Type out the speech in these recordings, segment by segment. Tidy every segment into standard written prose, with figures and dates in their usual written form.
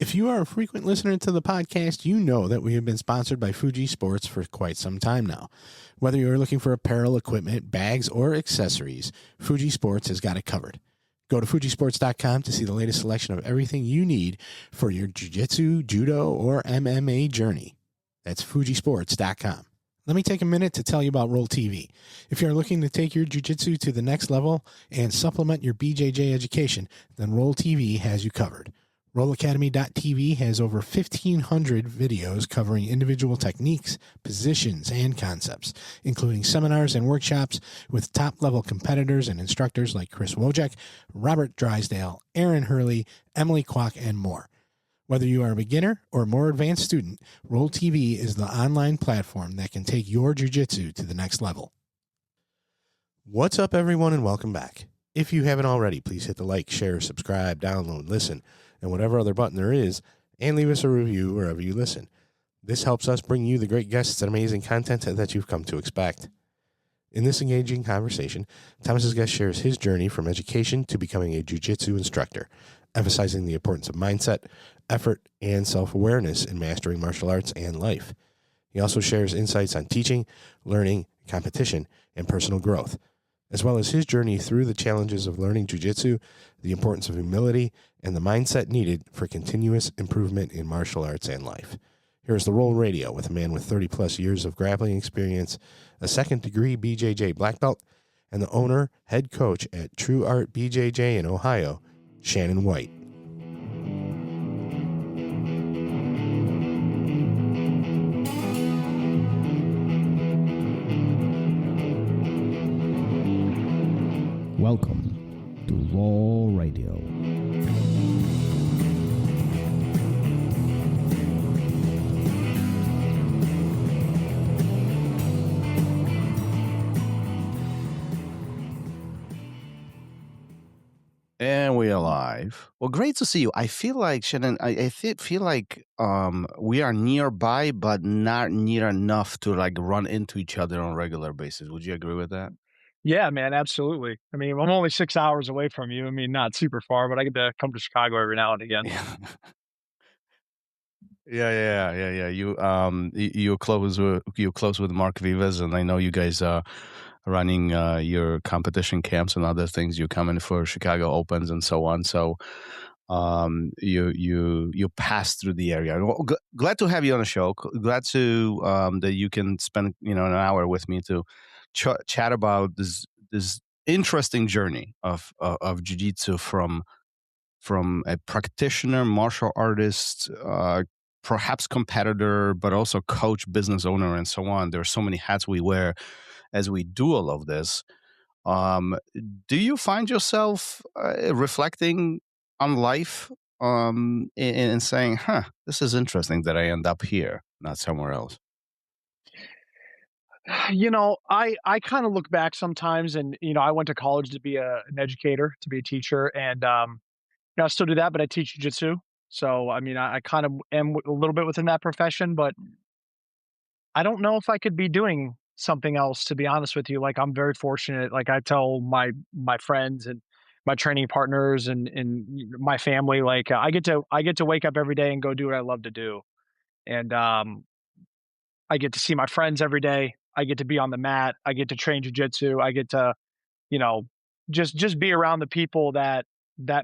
If you are a frequent listener to the podcast, you know that we have been sponsored by Fuji Sports for quite some time now. Whether you're looking for apparel, equipment, bags, or accessories, Fuji Sports has got it covered. Go to fujisports.com to see the latest selection of everything you need for your jiu-jitsu, judo, or MMA journey. That's fujisports.com. Let me take a minute to tell you about RŌL TV. If you're looking to take your jiu-jitsu to the next level and supplement your BJJ education, then RŌL TV has you covered. RŌLAcademy.tv has over 1,500 videos covering individual techniques, positions, and concepts, including seminars and workshops with top-level competitors and instructors like Chris Wojcik, Robert Drysdale, Aaron Hurley, Emily Kwok, and more. Whether you are a beginner or more advanced student, RŌL TV is the online platform that can take your jiu-jitsu to the next level. What's up, everyone, and welcome back. If you haven't already, please hit the like, share, subscribe, download, listen, and whatever other button there is, and leave us a review wherever you listen. This helps us bring you the great guests and amazing content that you've come to expect. In this engaging conversation, Thomas's guest shares his journey from education to becoming a jiu-jitsu instructor, emphasizing the importance of mindset, effort, and self-awareness in mastering martial arts and life. He also shares insights on teaching, learning, competition, and personal growth, as well as his journey through the challenges of learning jiu-jitsu, the importance of humility, and the mindset needed for continuous improvement in martial arts and life. Here's the RŌL Radio with a man with 30-plus years of grappling experience, a second degree BJJ Black Belt, and the owner, head coach at True Art BJJ in Ohio, Shannon White. Welcome to RŌL Radio. And we are live. Well, great to see you. I feel like, Shannon, feel like we are nearby, but not near enough to like run into each other on a regular basis. Would you agree with that? Yeah, man, absolutely. I mean, I'm only 6 hours away from you. I mean, not super far, but I get to come to Chicago every now and again. Yeah. You're close with Mark Vivas, and I know you guys are running your competition camps and other things. You come in for Chicago Opens and so on. So you pass through the area. Well, glad to have you on the show. Glad to that you can spend an hour with me to chat about this interesting journey of jiu-jitsu from a practitioner, martial artist, perhaps competitor, but also coach, business owner, and so on. There are so many hats we wear as we do all of this. Do you find yourself reflecting on life and saying, this is interesting that I end up here, not somewhere else? I kind of look back sometimes and, I went to college to be an educator, to be a teacher. And, I still do that, but I teach jiu-jitsu. So, I mean, I kind of am a little bit within that profession, but I don't know if I could be doing something else, to be honest with you. Like, I'm very fortunate. Like, I tell my friends and my training partners and my family, like, I get to wake up every day and go do what I love to do. And, I get to see my friends every day. I get to be on the mat. I get to train jiu-jitsu. I get to, just be around the people that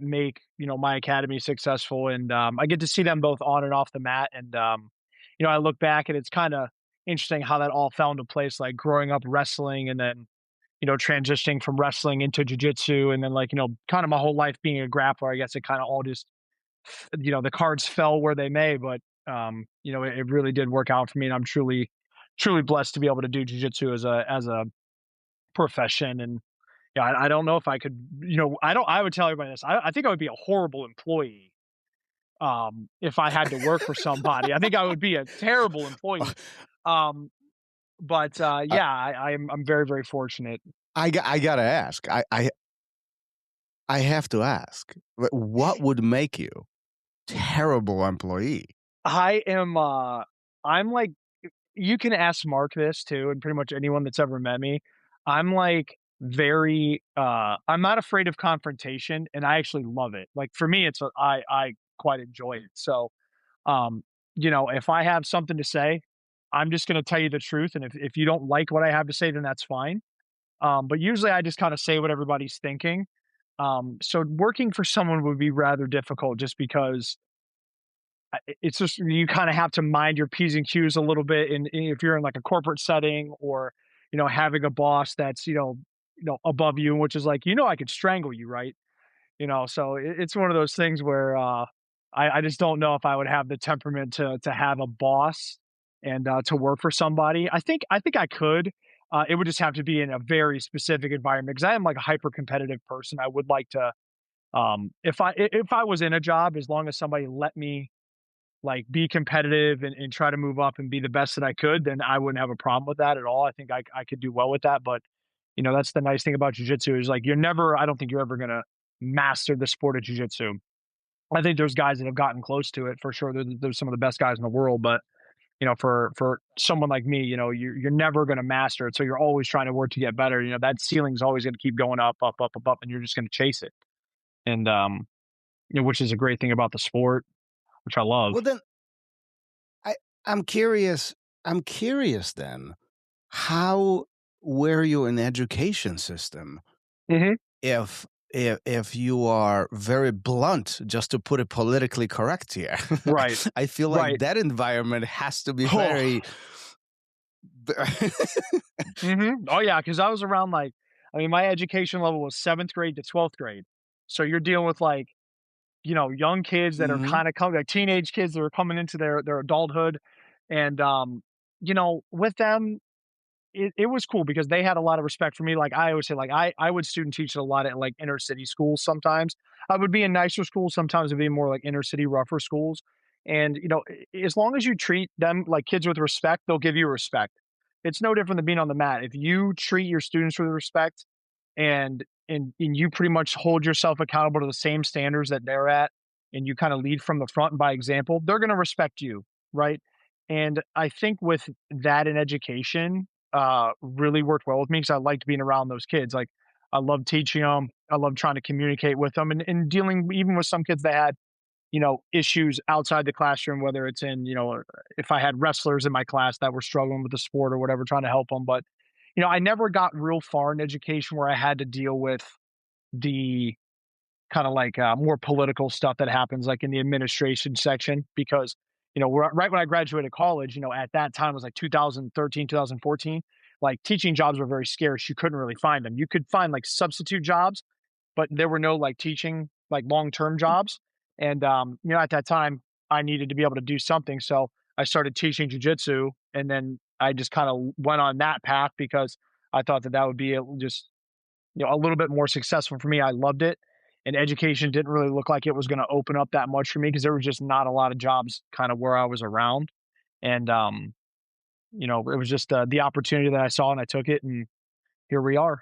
make, my academy successful. And I get to see them both on and off the mat. And, I look back and it's kind of interesting how that all fell into place, like growing up wrestling and then, transitioning from wrestling into jiu-jitsu. And then like, kind of my whole life being a grappler, I guess it kind of all just, the cards fell where they may, but it really did work out for me, and I'm truly blessed to be able to do jiu-jitsu as a profession. And I don't know if I could, I would tell everybody this. I think I would be a horrible employee if I had to work for somebody. I think I would be a terrible employee. I'm very, very fortunate. I gotta ask. I have to ask. What would make you terrible employee? I'm like, you can ask Mark this too, and pretty much anyone that's ever met me. I'm like very, I'm not afraid of confrontation, and I actually love it. Like for me, it's I quite enjoy it. So, you know, if I have something to say, I'm just going to tell you the truth. And if you don't like what I have to say, then that's fine. But usually I just kind of say what everybody's thinking. So working for someone would be rather difficult just because it's just you kind of have to mind your P's and Q's a little bit. And if you're in like a corporate setting or, you know, having a boss that's, above you, which is like, I could strangle you, right? So it's one of those things where I just don't know if I would have the temperament to have a boss and to work for somebody. I think I could. It would just have to be in a very specific environment because I am like a hyper competitive person. I would like to, if I was in a job, as long as somebody let me like be competitive and try to move up and be the best that I could, then I wouldn't have a problem with that at all. I think I could do well with that. But that's the nice thing about jujitsu is like I don't think you're ever gonna master the sport of jujitsu. I think there's guys that have gotten close to it for sure. There's some of the best guys in the world, but for someone like me, you're never gonna master it. So you're always trying to work to get better. That ceiling's always gonna keep going up, up, up, up, up, and you're just gonna chase it. And which is a great thing about the sport, which I love. Well, then I'm curious. I'm curious then, how were you in the education system? Mhm. If you are very blunt, just to put it politically correct here, Right. I feel like Right. that environment has to be Oh. very. Oh yeah, because I was around my education level was 7th grade to 12th grade. So you're dealing with like, young kids that are Mhm. kind of coming, like teenage kids that are coming into their adulthood. And with them, it was cool because they had a lot of respect for me. Like I always say, like I would student teach a lot at like inner city schools sometimes. I would be in nicer schools, sometimes it'd be more like inner city rougher schools. And as long as you treat them like kids with respect, they'll give you respect. It's no different than being on the mat. If you treat your students with respect and you pretty much hold yourself accountable to the same standards that they're at, and you kind of lead from the front by example, they're going to respect you, right? And I think with that in education, really worked well with me because I liked being around those kids. Like I love teaching them. I love trying to communicate with them and dealing even with some kids that had, issues outside the classroom, whether it's in, if I had wrestlers in my class that were struggling with the sport or whatever, trying to help them. But, I never got real far in education where I had to deal with the kind of like more political stuff that happens like in the administration section because right when I graduated college, at that time it was like 2013, 2014, like teaching jobs were very scarce. You couldn't really find them. You could find like substitute jobs, but there were no like teaching like long-term jobs. And at that time I needed to be able to do something, so I started teaching jiu-jitsu, and then I just kind of went on that path because I thought that would be just a little bit more successful for me. I loved it. And education didn't really look like it was going to open up that much for me because there was just not a lot of jobs kind of where I was around. And, it was just the opportunity that I saw and I took it, and here we are.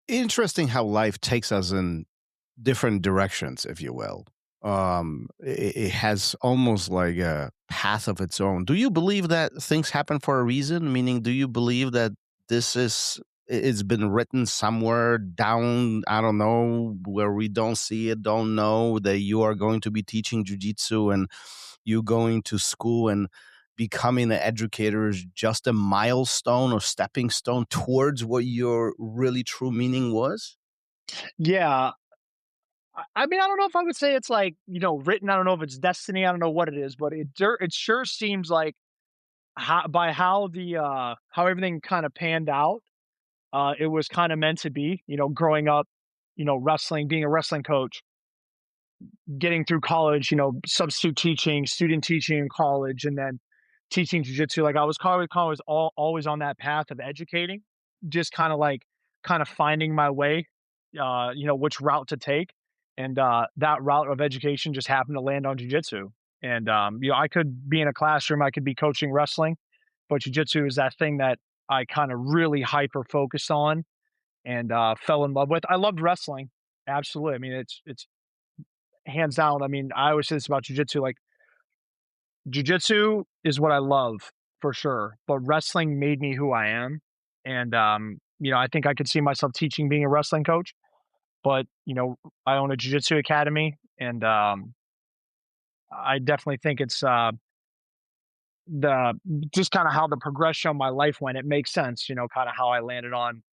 Interesting how life takes us in different directions, if you will. It has almost like a path of its own. Do you believe that things happen for a reason? Meaning, do you believe that it's been written somewhere down, I don't know, where we don't see it, don't know, that you are going to be teaching jujitsu and you going to school and becoming an educator is just a milestone or stepping stone towards what your really true meaning was? Yeah. I mean, I don't know if I would say it's like, written. I don't know if it's destiny. I don't know what it is, but it sure seems like by how everything kind of panned out, it was kind of meant to be, growing up, wrestling, being a wrestling coach, getting through college, substitute teaching, student teaching in college, and then teaching jujitsu. Like I was always on that path of educating, just kind of finding my way, which route to take. And that route of education just happened to land on jujitsu. And I could be in a classroom, I could be coaching wrestling, but jujitsu is that thing that I kind of really hyper focused on and fell in love with. I loved wrestling, absolutely. I mean, it's hands down. I mean, I always say this about jujitsu, like jujitsu is what I love for sure, but wrestling made me who I am. And, I think I could see myself teaching, being a wrestling coach, but, I own a jiu-jitsu academy, and I definitely think it's the just kind of how the progression of my life went. It makes sense, kind of how I landed on,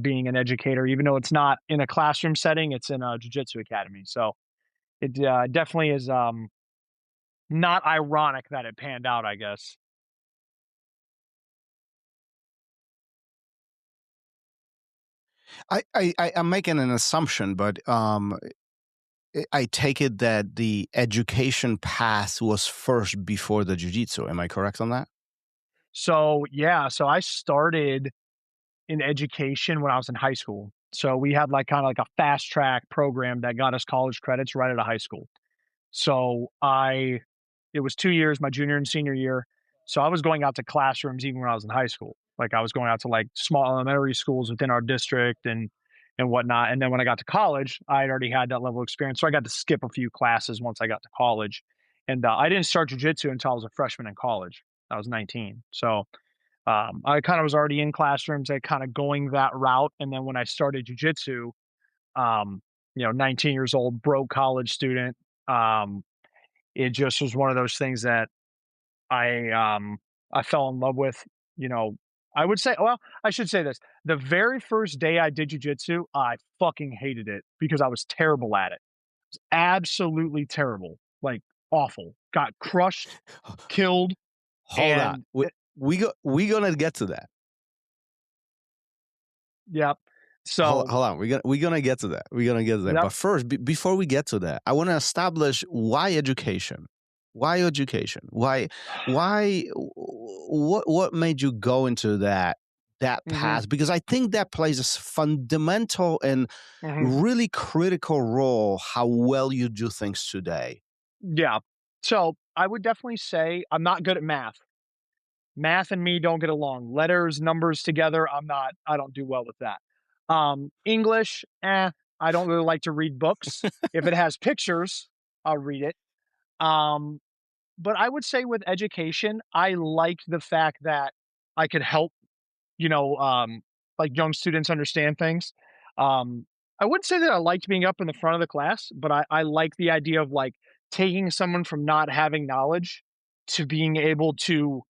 being an educator, even though it's not in a classroom setting, it's in a jiu-jitsu academy. So it definitely is not ironic that it panned out, I guess. I'm making an assumption, but I take it that the education path was first before the jiu-jitsu. Am I correct on that? So yeah, so I started in education when I was in high school. So we had like kind of like a fast track program that got us college credits right out of high school. So it was 2 years, my junior and senior year. So I was going out to classrooms even when I was in high school. Like I was going out to like small elementary schools within our district and whatnot. And then when I got to college, I had already had that level of experience. So I got to skip a few classes once I got to college. And I didn't start jujitsu until I was a freshman in college. I was 19. So I kind of was already in classrooms, I kind of going that route. And then when I started jujitsu, 19 years old, broke college student. It just was one of those things that I fell in love with. You know, I would say, well, I should say this: the very first day I did jujitsu, I fucking hated it because I was terrible at it. Absolutely terrible, like awful. Got crushed, killed, Hold on. and We gonna get to that. yep. So Hold on. We're gonna get to that. We're gonna get to that. yep. But first, before we get to that, I want to establish why education. Why education? Why? What made you go into that Mhm, path? Because I think that plays a fundamental and mhm. really critical role how well you do things today. Yeah. So I would definitely say I'm not good at math. Math and me don't get along. Letters, numbers together, I don't do well with that. English, I don't really like to read books. If it has pictures, I'll read it. Um, but I would say with education, I liked the fact that I could help, you know, um, like young students understand things. Um, I wouldn't say that I liked being up in the front of the class, but I like the idea of like taking someone from not having knowledge to being able to,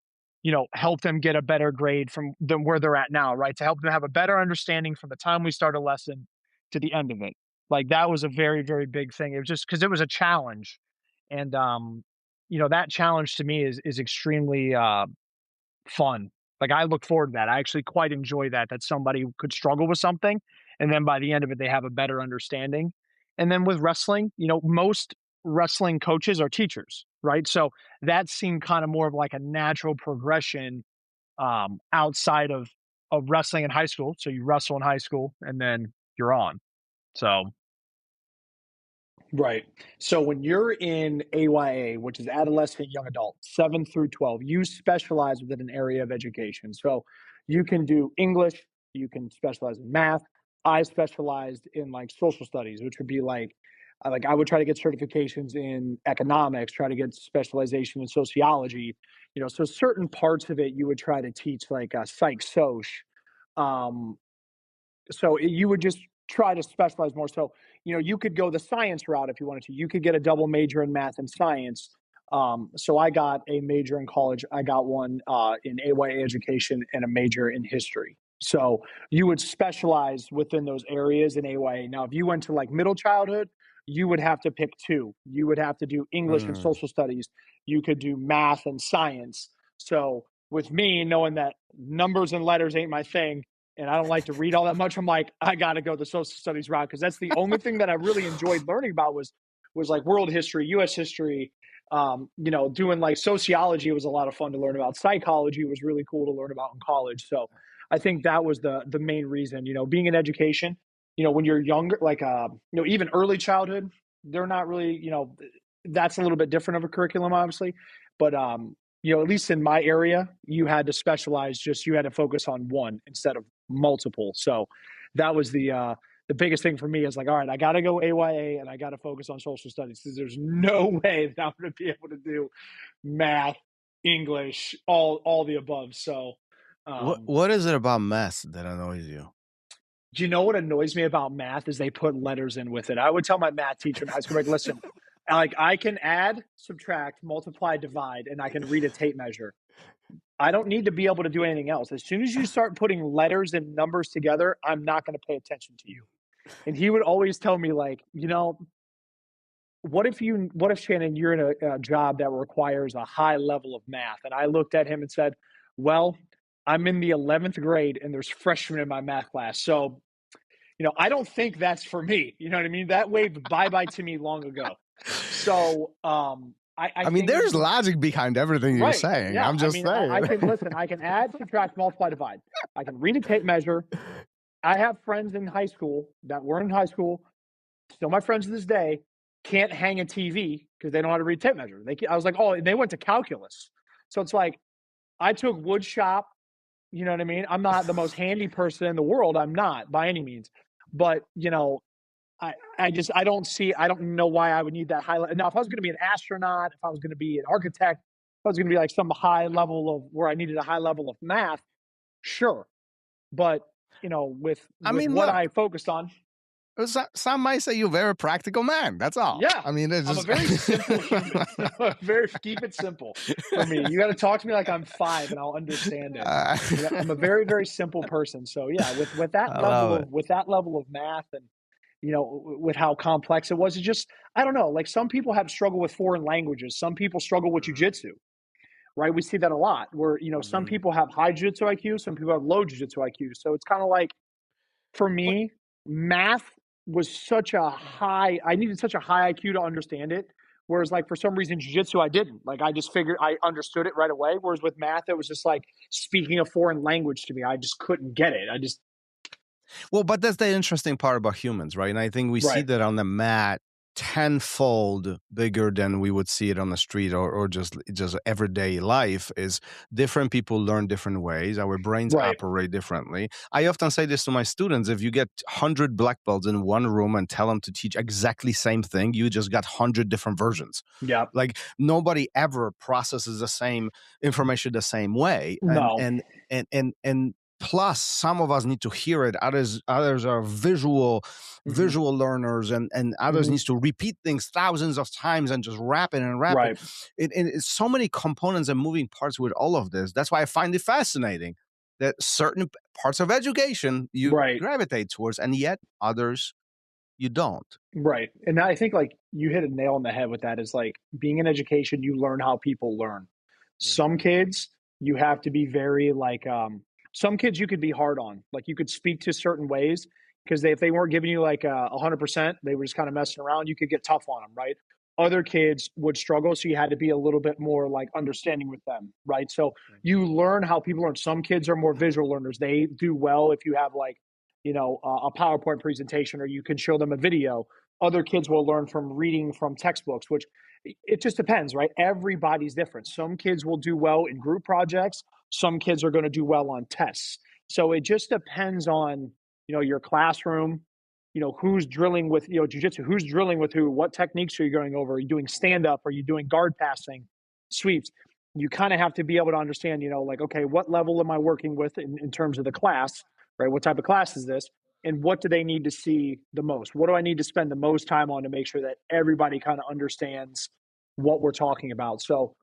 help them get a better grade from than where they're at now, right? To help them have a better understanding from the time we start a lesson to the end of it. Like that was a very, very big thing. It was just because it was a challenge. And that challenge to me is extremely fun. Like, I look forward to that. I actually quite enjoy that somebody could struggle with something, and then by the end of it, they have a better understanding. And then with wrestling, most wrestling coaches are teachers, right? So that seemed kind of more of like a natural progression outside of wrestling in high school. So you wrestle in high school, and then you're on. So right. So when you're in AYA, which is adolescent young adult, 7 through 12, you specialize within an area of education. So you can do English, you can specialize in math. I specialized in like social studies, which would be like I would try to get certifications in economics, try to get specialization in sociology, so certain parts of it you would try to teach like psych soc. Um, so you would just try to specialize more. So, you could go the science route if you wanted to. You could get a double major in math and science. So I got a major in college. I got one in AYA education and a major in history. So you would specialize within those areas in AYA. Now, if you went to like middle childhood, you would have to pick two. You would have to do English and Mm. social studies. You could do math and science. So with me knowing that numbers and letters ain't my thing, and I don't like to read all that much, I'm like, I got to go the social studies route because that's the only thing that I really enjoyed learning about was like world history, U.S. history. Doing like sociology was a lot of fun to learn about. Psychology was really cool to learn about in college. So I think that was the main reason. Being in education, when you're younger, like even early childhood, they're not really, that's a little bit different of a curriculum, obviously, but at least in my area, you had to specialize. Just you had to focus on one instead of multiple. So that was the biggest thing for me is like, all right, I got to go AYA and I got to focus on social studies because there's no way that I'm going to be able to do math, English, all the above. So What is it about math that annoys you? Do you know what annoys me about math is they put letters in with it. I would tell my math teacher in high school, like, listen, like I can add, subtract, multiply, divide, and I can read a tape measure. I don't need to be able to do anything else. As soon as you start putting letters and numbers together, I'm not going to pay attention to you. And he would always tell me, like, what if Shannon, you're in a job that requires a high level of math? And I looked at him and said, well, I'm in the 11th grade and there's freshmen in my math class. So, I don't think that's for me. You know what I mean? That waved bye-bye to me long ago. So, I mean, there's logic behind everything you're saying. Yeah, I'm just saying. I can add, subtract, multiply, divide. I can read a tape measure. I have friends in high school that were in high school, still my friends to this day, can't hang a TV because they don't know how to read tape measure. I was like, oh, they went to calculus. So it's like, I took wood shop. You know what I mean? I'm not the most handy person in the world. I'm not by any means. But, I don't know why I would need that high level. Now, if I was going to be an astronaut, if I was going to be an architect, if I was going to be like some high level of where I needed a high level of math, sure. But, with what I focused on. Some might say you're a very practical man. That's all. Yeah. I mean, it's just... I'm a very simple human. Keep it simple for me. You got to talk to me like I'm 5 and I'll understand it. I'm a very, very simple person. So yeah, with that level of math and, with how complex it was, I don't know, like some people have struggle with foreign languages. Some people struggle with jujitsu, right? We see that a lot where, some people have high jiu-jitsu IQ, some people have low jiu-jitsu IQ. So it's kind of like, for me, math was I needed such a high IQ to understand it. Whereas like for some reason, jiu-jitsu, I didn't. Like I just figured I understood it right away. Whereas with math, it was just like speaking a foreign language to me. I just couldn't get it. Well, but that's the interesting part about humans, right? And I think we see that on the mat tenfold bigger than we would see it on the street or just everyday life. Is different people learn different ways. Our brains operate differently. I often say this to my students: if you get 100 black belts in one room and tell them to teach exactly same thing, you just got 100 different versions. Yeah, like nobody ever processes the same information the same way. No. And plus, some of us need to hear it. Others are visual learners, and others needs to repeat things thousands of times and just wrap it. It's so many components and moving parts with all of this. That's why I find it fascinating that certain parts of education you gravitate towards, and yet others you don't. Right. And I think like you hit a nail on the head with that. Is like being in education, you learn how people learn. Some kids you have to be very like some kids you could be hard on. Like you could speak to certain ways because if they weren't giving you like 100%, they were just kind of messing around. You could get tough on them, right? Other kids would struggle, so you had to be a little bit more like understanding with them, right? So you learn how people learn. Some kids are more visual learners. They do well if you have like, a PowerPoint presentation or you can show them a video. Other kids will learn from reading from textbooks, which it just depends, right? Everybody's different. Some kids will do well in group projects. Some kids are going to do well on tests. So it just depends on, your classroom, who's drilling with, jiu-jitsu, who's drilling with who, what techniques are you going over? Are you doing stand-up? Are you doing guard passing, sweeps? You kind of have to be able to understand, like, okay, what level am I working with in terms of the class, right? What type of class is this? And what do they need to see the most? What do I need to spend the most time on to make sure that everybody kind of understands what we're talking about? So,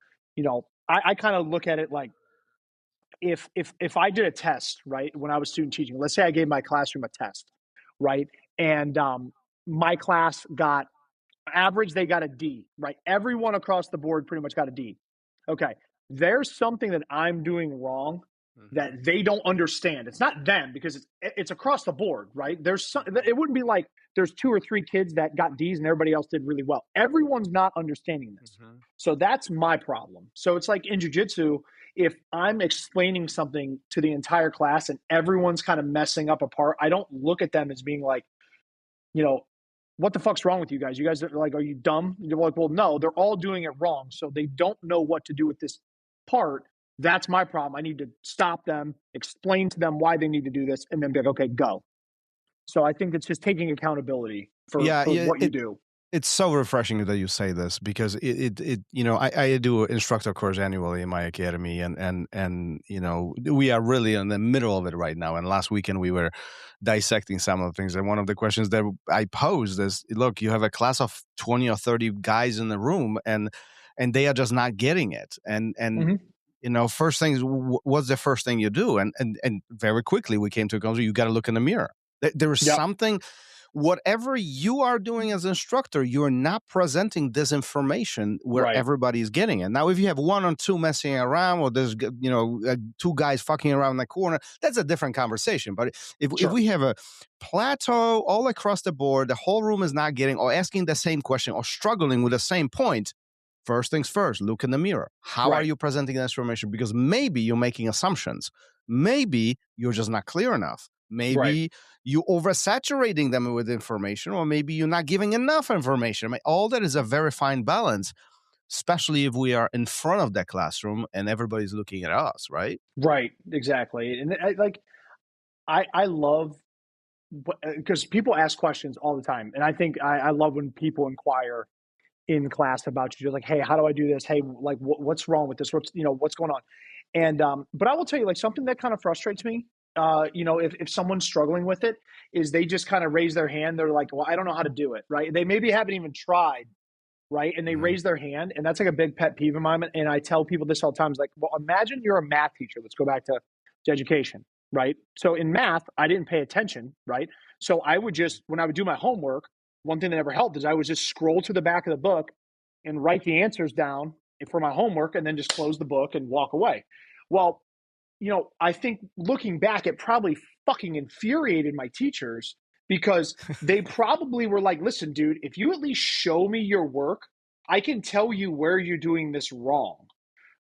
I kind of look at it like, if I did a test, right, when I was student teaching, let's say I gave my classroom a test, right, and my class got average, they got a D, right? Everyone across the board pretty much got a D. Okay, there's something that I'm doing wrong that they don't understand. It's not them because it's across the board, right? It wouldn't be like there's 2 or 3 kids that got D's and everybody else did really well. Everyone's not understanding this. So that's my problem. So it's like in jiu-jitsu, if I'm explaining something to the entire class and everyone's kind of messing up a part, I don't look at them as being like, what the fuck's wrong with you guys? You guys are like, are you dumb? You're like, well, no, they're all doing it wrong. So they don't know what to do with this part. That's my problem. I need to stop them, explain to them why they need to do this, and then be like, okay, go. So I think it's just taking accountability for what you do. It's so refreshing that you say this, because I do an instructor course annually in my academy, and we are really in the middle of it right now. And last weekend we were dissecting some of the things, and one of the questions that I posed is, look, you have a class of 20 or 30 guys in the room, and they are just not getting it. And first things, what's the first thing you do? And very quickly we came to a conclusion: you got to look in the mirror. There is something. Whatever you are doing as an instructor, you're not presenting this information where everybody's getting it. Now, if you have one or two messing around, or there's two guys fucking around in the corner, that's a different conversation. But if we have a plateau all across the board, the whole room is not getting or asking the same question or struggling with the same point, first things first, look in the mirror. How are you presenting that information? Because maybe you're making assumptions. Maybe you're just not clear enough. Maybe you're oversaturating them with information, or maybe you're not giving enough information. I mean, all that is a very fine balance, especially if we are in front of that classroom and everybody's looking at us, right? Right, exactly. And I love, because people ask questions all the time. And I think I love when people inquire in class about you, like, hey, how do I do this? Hey, like, what's wrong with this? What's going on? And, but I will tell you, like, something that kind of frustrates me, if someone's struggling with it, is they just kind of raise their hand. They're like, well, I don't know how to do it. Right. They maybe haven't even tried. Right. And they raise their hand. And that's like a big pet peeve of mine. And I tell people this all the time. It's like, well, imagine you're a math teacher. Let's go back to education. Right. So in math, I didn't pay attention. Right. So I would just, when I would do my homework, one thing that never helped is I would just scroll to the back of the book and write the answers down for my homework, and then just close the book and walk away. Well, I think looking back, it probably fucking infuriated my teachers, because they probably were like, listen, dude, if you at least show me your work, I can tell you where you're doing this wrong,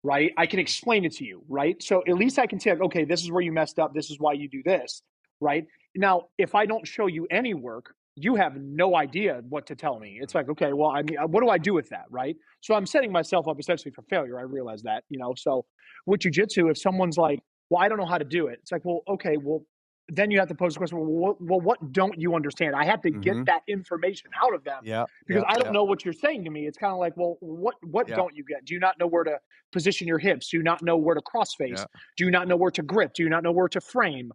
right? I can explain it to you, right? So at least I can say, okay, this is where you messed up. This is why you do this, right? Now, if I don't show you any work, you have no idea what to tell me. It's like, okay, well, I mean, what do I do with that, right? So I'm setting myself up essentially for failure. I realize that, so with jiu-jitsu, if someone's like, well, I don't know how to do it, it's like, well, okay, well, then you have to pose the question, well, what don't you understand? I have to get that information out of them, because I don't know what you're saying to me. It's kind of like, well, what don't you get? Do you not know where to position your hips? Do you not know where to cross face? Do you not know where to grip? Do you not know where to frame?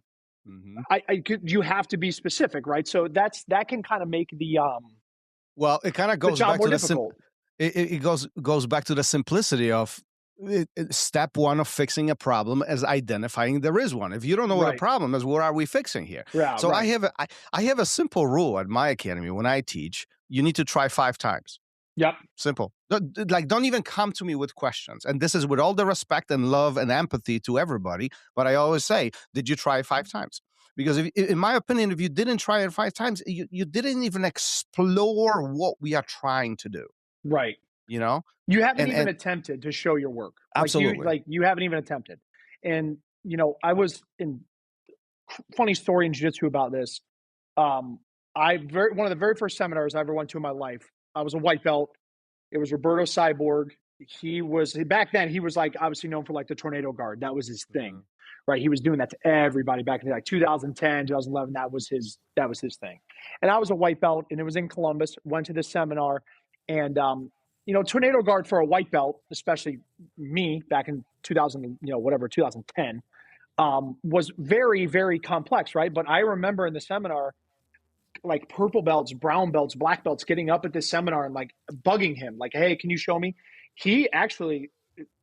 You have to be specific, right? So that can kind of make the well, it kind of goes back to difficult. It goes back to the simplicity of step one of fixing a problem as identifying there is one. If you don't know what a problem is, what are we fixing here? So I have a simple rule at my academy. When I teach, you need to try 5 times. Yep. Simple. Don't even come to me with questions. And this is with all the respect and love and empathy to everybody. But I always say, did you try 5 times? Because in my opinion, if you didn't try it 5 times, you didn't even explore what we are trying to do. Right. You haven't even attempted to show your work. Absolutely. You haven't even attempted. And, I was in funny story in jiu-jitsu about this. One of the very first seminars I ever went to in my life, I was a white belt. It was Roberto Cyborg. Back then he was like obviously known for like the tornado guard. That was his thing, right? He was doing that to everybody back in like 2010, 2011. That was his thing. And I was a white belt, and it was in Columbus. Went to this seminar, and tornado guard for a white belt, especially me back in 2010, was very, very complex, right? But I remember in the seminar, like purple belts, brown belts, black belts getting up at this seminar and like bugging him, like, hey, can you show me? He actually,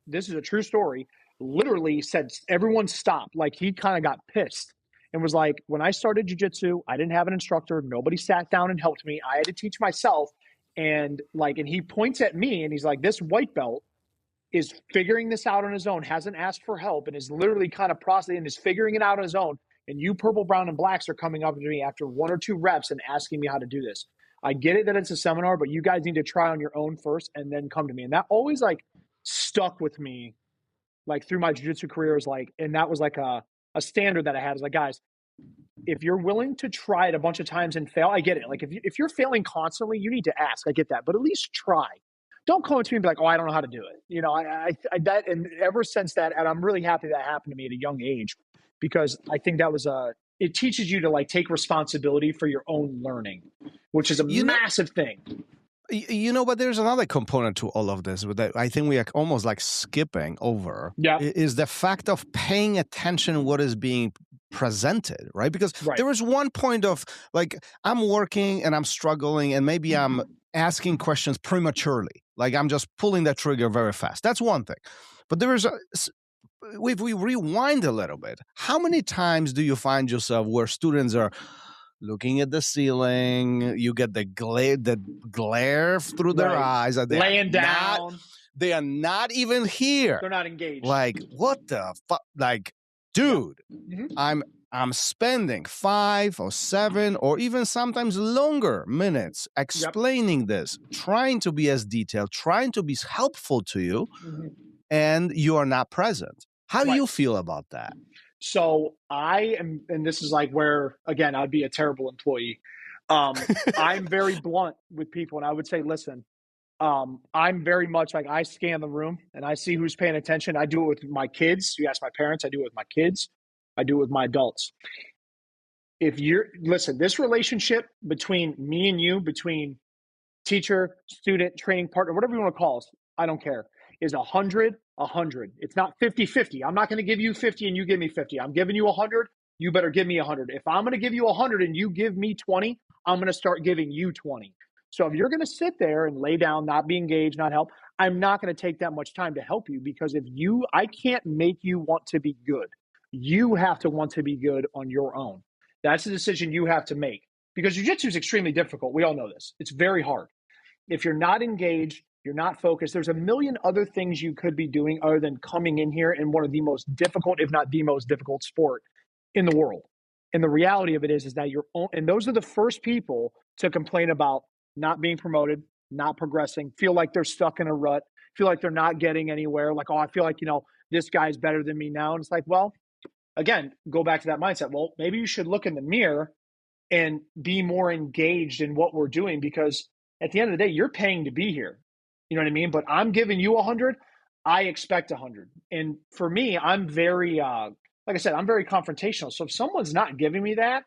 this is a true story, literally said, everyone stop. Like he kind of got pissed and was like, when I started jiu-jitsu, I didn't have an instructor. Nobody sat down and helped me. I had to teach myself. And he points at me and he's like, this white belt is figuring this out on his own, hasn't asked for help, and is literally kind of processing and is figuring it out on his own. And you purple, brown, and blacks are coming up to me after 1 or 2 reps and asking me how to do this. I get it that it's a seminar, but you guys need to try on your own first and then come to me. And that always like stuck with me, like through my jiu-jitsu career, is like, and that was like a standard that I had, is like, guys, if you're willing to try it a bunch of times and fail, I get it. Like if you're failing constantly, you need to ask. I get that, but at least try. Don't come to me and be like, oh, I don't know how to do it. I and ever since that, and I'm really happy that happened to me at a young age, because I think that was it teaches you to like take responsibility for your own learning, which is a massive thing. But there's another component to all of this that I think we are almost like skipping over. Yeah. Is the fact of paying attention what is being presented, right? Because there is one point of like, I'm working and I'm struggling and maybe I'm asking questions prematurely. Like I'm just pulling that trigger very fast. That's one thing. But there is if we rewind a little bit, how many times do you find yourself where students are looking at the ceiling, you get the glare through their eyes, laying down, they are not even here, they're not engaged, like what the fuck, like dude, I'm spending 5 or 7 or even sometimes longer minutes explaining this, trying to be as detailed, trying to be helpful to you, and you are not present. How do you feel about that? So I am, and this is like where, again, I'd be a terrible employee. I'm very blunt with people, and I would say, listen, I'm very much like, I scan the room and I see who's paying attention. I do it with my kids. You ask my parents, I do it with my kids. I do it with my adults. Listen, this relationship between me and you, between teacher, student, training partner, whatever you want to call us, I don't care, is 100, 100. It's not 50-50. I'm not going to give you 50 and you give me 50. I'm giving you 100. You better give me 100. If I'm going to give you 100 and you give me 20, I'm going to start giving you 20. So if you're going to sit there and lay down, not be engaged, not help, I'm not going to take that much time to help you, because I can't make you want to be good. You have to want to be good on your own. That's a decision you have to make, because jiu-jitsu is extremely difficult. We all know this. It's very hard. If you're not engaged, you're not focused, there's a million other things you could be doing other than coming in here in one of the most difficult, if not the most difficult sport in the world. And the reality of it is that and those are the first people to complain about not being promoted, not progressing, feel like they're stuck in a rut, feel like they're not getting anywhere. Like, oh, I feel like, this guy's better than me now. And it's like, well, again, go back to that mindset. Well, maybe you should look in the mirror and be more engaged in what we're doing, because at the end of the day, you're paying to be here. You know what I mean? But I'm giving you 100. I expect 100. And for me, I'm very, like I said, I'm very confrontational. So if someone's not giving me that,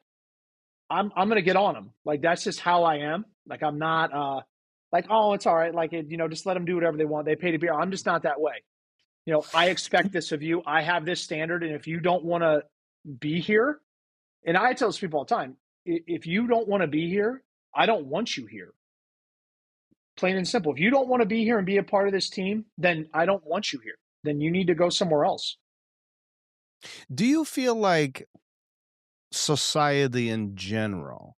I'm going to get on them. Like, that's just how I am. Like, I'm not like, oh, it's all right. Like, just let them do whatever they want. They pay to be here. I'm just not that way. I expect this of you. I have this standard. And if you don't want to be here, and I tell those people all the time, if you don't want to be here, I don't want you here. Plain and simple. If you don't want to be here and be a part of this team, then I don't want you here. Then you need to go somewhere else. Do you feel like society in general,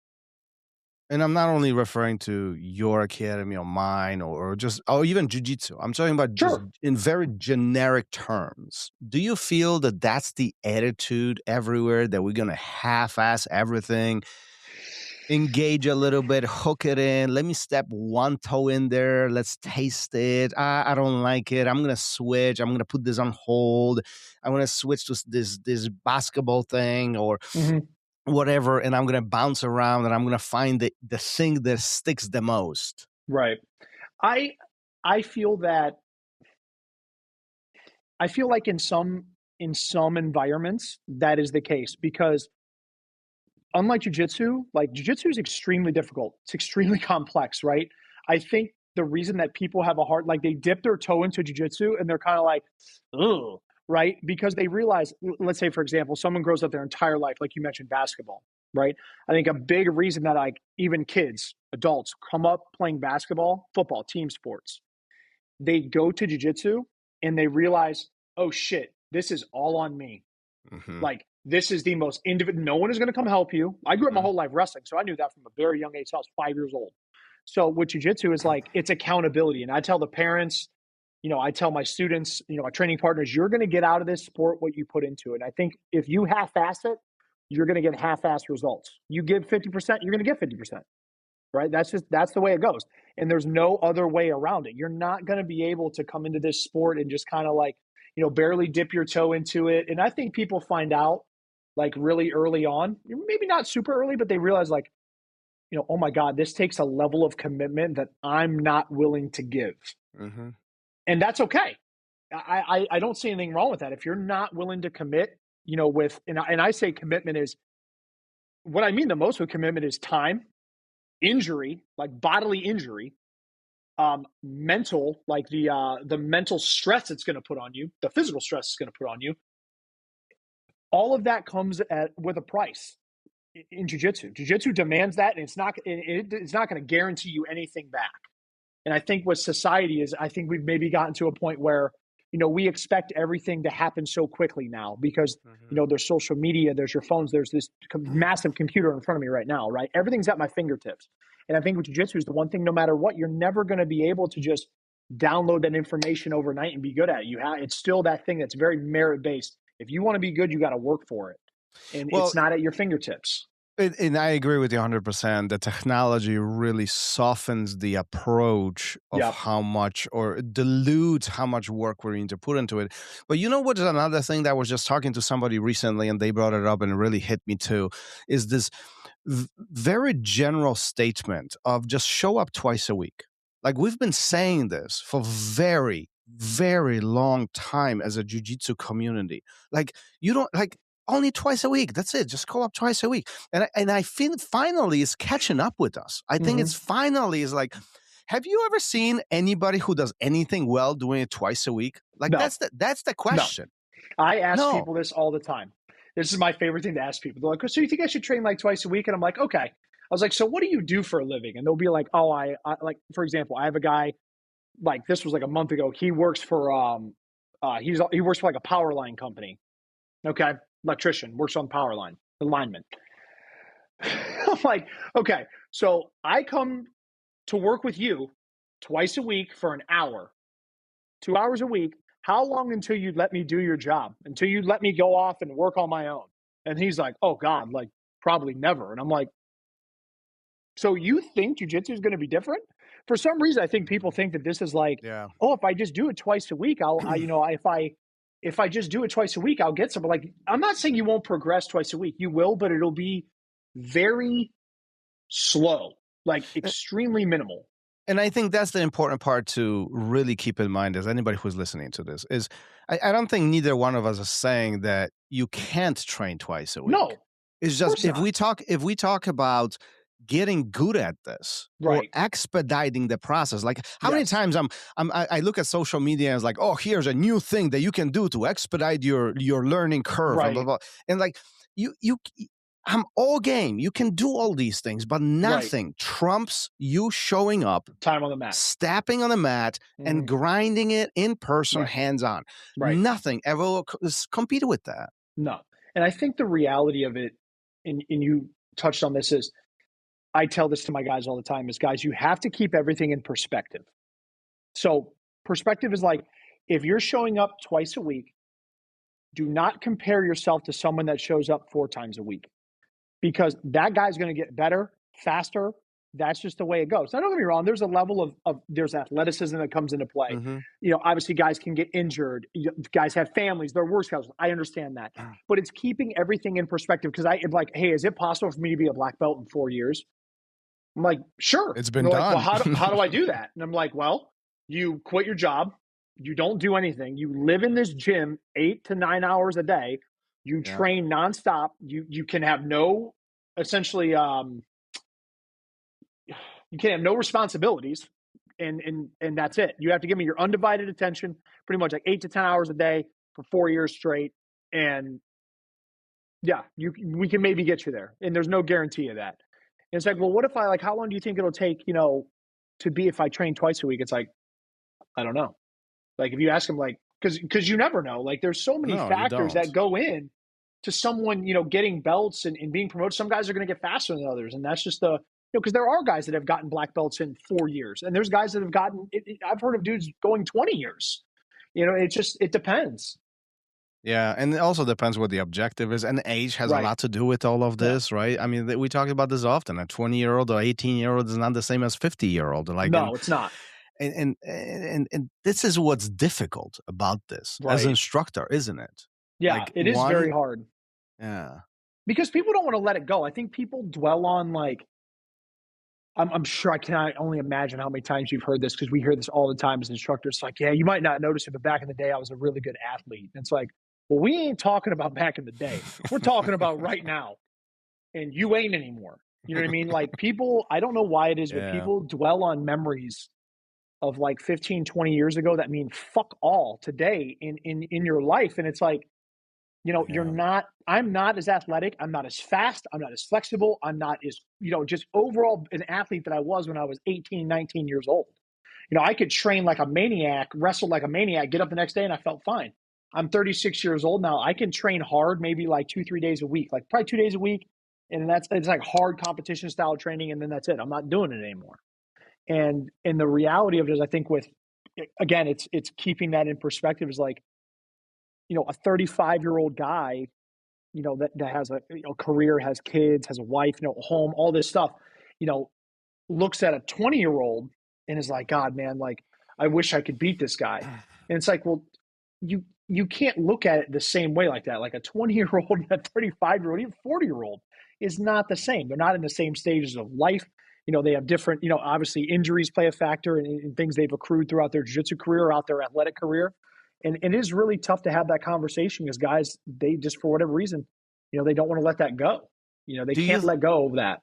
and I'm not only referring to your academy or mine or even jiu-jitsu, I'm talking about just in very generic terms, do you feel that that's the attitude everywhere, that we're going to half-ass everything, engage a little bit, hook it in, let me step one toe in there, let's taste it, I don't like it, I'm going to switch, I'm going to put this on hold, I'm going to switch to this basketball thing or whatever, and I'm going to bounce around and I'm going to find the thing that sticks the most? Right. I feel like in some environments that is the case, because unlike jiu-jitsu, jiu-jitsu is extremely difficult. It's extremely complex, right? I think the reason that people have a hard, they dip their toe into jiu-jitsu and they're kind of like, ugh, right? Because they realize, let's say, for example, someone grows up their entire life, like you mentioned, basketball, right? I think a big reason that even kids, adults, come up playing basketball, football, team sports, they go to jiu-jitsu and they realize, oh shit, this is all on me. This is the most individual. No one is going to come help you. I grew up my whole life wrestling, so I knew that from a very young age. So I was 5 years old. So with jiu-jitsu is it's accountability. And I tell the parents, I tell my students, my training partners, you're going to get out of this sport what you put into it. And I think if you half-ass it, you're going to get half-ass results. You give 50%, you're going to get 50%. Right? That's the way it goes. And there's no other way around it. You're not going to be able to come into this sport and just kind of barely dip your toe into it. And I think people find out really early on, maybe not super early, but they realize oh my God, this takes a level of commitment that I'm not willing to give. And that's okay. I don't see anything wrong with that. If you're not willing to commit, and I say commitment is, what I mean the most with commitment is time, injury, bodily injury, mental, like the mental stress it's going to put on you, the physical stress it's going to put on you. All of that comes with a price in jiu-jitsu. Jiu-jitsu demands that, and it's not going to guarantee you anything back. And I think what society is, I think we've maybe gotten to a point where, we expect everything to happen so quickly now because, there's social media, there's your phones, there's this massive computer in front of me right now, right? Everything's at my fingertips. And I think with jiu-jitsu is the one thing, no matter what, you're never going to be able to just download that information overnight and be good at it. It's still that thing that's very merit-based. If you want to be good, you got to work for it. And it's not at your fingertips. And I agree with you 100%. The technology really softens the approach of how much, or dilutes how much work we need to put into it. But you know what is another thing that I was just talking to somebody recently and they brought it up and it really hit me too, is this very general statement of just show up twice a week. Like we've been saying this for very, very long time as a jiu-jitsu community. Like you don't like only twice a week. That's it. Just call up twice a week. And I feel finally it's catching up with us. I think it's finally is like, have you ever seen anybody who does anything well doing it twice a week? Like No. that's the question. No. I ask people this all the time. This is my favorite thing to ask people. They're like, so you think I should train like twice a week? And I'm like, okay. I was like, so what do you do for a living? And they'll be like, oh, I like, for example, I have a guy, like this was like a month ago. He works for, he works for like a power line company. Okay. Electrician, works on the power line, the lineman. I'm like, okay, so I come to work with you twice a week for an hour, 2 hours a week. How long until you let me do your job? Until you let me go off and work on my own? And he's like, oh God, like probably never. And I'm like, so you think jiu-jitsu is going to be different? For some reason, I think people think that this is like, oh, if I just do it twice a week, if I just do it twice a week, I'll get some. Like, I'm not saying you won't progress twice a week. You will, but it'll be very slow, like extremely minimal. And I think that's the important part to really keep in mind as anybody who's listening to this is I don't think neither one of us is saying that you can't train twice a week. No. It's just if we talk about getting good at this or expediting the process. Like how many times I look at social media and it's like, oh, here's a new thing that you can do to expedite your learning curve. Blah, blah, blah. And like I'm all game. You can do all these things, but nothing trumps you showing up, time on the mat, stepping on the mat and grinding it in person, hands on. Nothing ever will compete with that. No. And I think the reality of it, and you touched on this, is I tell this to my guys all the time is, guys, you have to keep everything in perspective. So perspective is like, if you're showing up twice a week, do not compare yourself to someone that shows up 4 times a week, because that guy's going to get better, faster. That's just the way it goes. Now, don't get me wrong. There's a level of there's athleticism that comes into play. Obviously guys can get injured. Guys have families, they're work schedules. I understand that, but it's keeping everything in perspective. Because I'm like, hey, is it possible for me to be a black belt in 4 years? I'm like, sure. It's been done. Like, well, how do I do that? And I'm like, well, you quit your job. You don't do anything. You live in this gym 8 to 9 hours a day. You train nonstop. You can have no, essentially, you can have no responsibilities, and that's it. You have to give me your undivided attention, pretty much like 8 to 10 hours a day for 4 years straight. And we can maybe get you there. And there's no guarantee of that. And it's like, well, what if how long do you think it'll take, to be if I train twice a week? It's like, I don't know. Like if you ask them, like, because you never know. Like there's so many factors that go in to someone, getting belts and being promoted. Some guys are going to get faster than others. And that's just because there are guys that have gotten black belts in 4 years. And there's guys that have gotten, I've heard of dudes going 20 years. It depends. Yeah, and it also depends what the objective is, and age has a lot to do with all of this, right? I mean, we talk about this often. A 20-year-old or 18-year-old is not the same as 50-year-old. Like, no, it's not. And this is what's difficult about this as an instructor, isn't it? Yeah, like it is very hard. Yeah, because people don't want to let it go. I think people dwell on like. I'm sure I cannot only imagine how many times you've heard this, because we hear this all the time as instructors. It's like, yeah, you might not notice it, but back in the day, I was a really good athlete. And it's like, well, we ain't talking about back in the day. We're talking about right now. And you ain't anymore. You know what I mean? Like people, I don't know why it is, but people dwell on memories of like 15, 20 years ago that mean fuck all today in your life. And it's like, I'm not as athletic. I'm not as fast. I'm not as flexible. I'm not as, just overall an athlete that I was when I was 18, 19 years old. I could train like a maniac, wrestle like a maniac, get up the next day, and I felt fine. I'm 36 years old now. I can train hard, maybe like 2-3 days a week, like probably 2 days a week. And it's like hard competition style training. And then that's it. I'm not doing it anymore. And the reality of it is, I think again, it's keeping that in perspective is like, a 35-year-old guy, that has a career, has kids, has a wife, a home, all this stuff, looks at a 20-year-old and is like, God, man, like, I wish I could beat this guy. And it's like, well, you can't look at it the same way like that. Like a 20-year-old and a 35-year-old, even 40-year-old is not the same. They're not in the same stages of life. They have different, obviously injuries play a factor in things they've accrued throughout their jiu-jitsu career or out their athletic career. And it is really tough to have that conversation because guys, they just, for whatever reason, they don't want to let that go. They can't let go of that.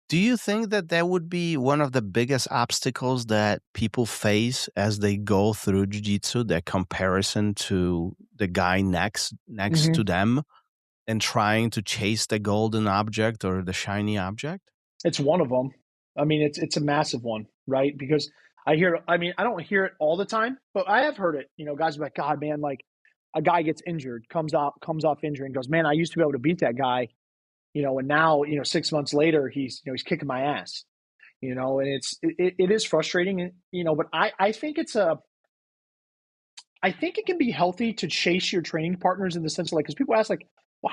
Do you think that would be one of the biggest obstacles that people face as they go through jiu-jitsu, that comparison to the guy next to them and trying to chase the golden object or the shiny object? It's one of them. I mean, it's a massive one, right? Because I don't hear it all the time, but I have heard it. Guys are like, God, man, like a guy gets injured, comes off injury and goes, man, I used to be able to beat that guy, and now, 6 months later, he's kicking my ass, and it is frustrating, and, but I think I think it can be healthy to chase your training partners in the sense of like, because people ask like, well,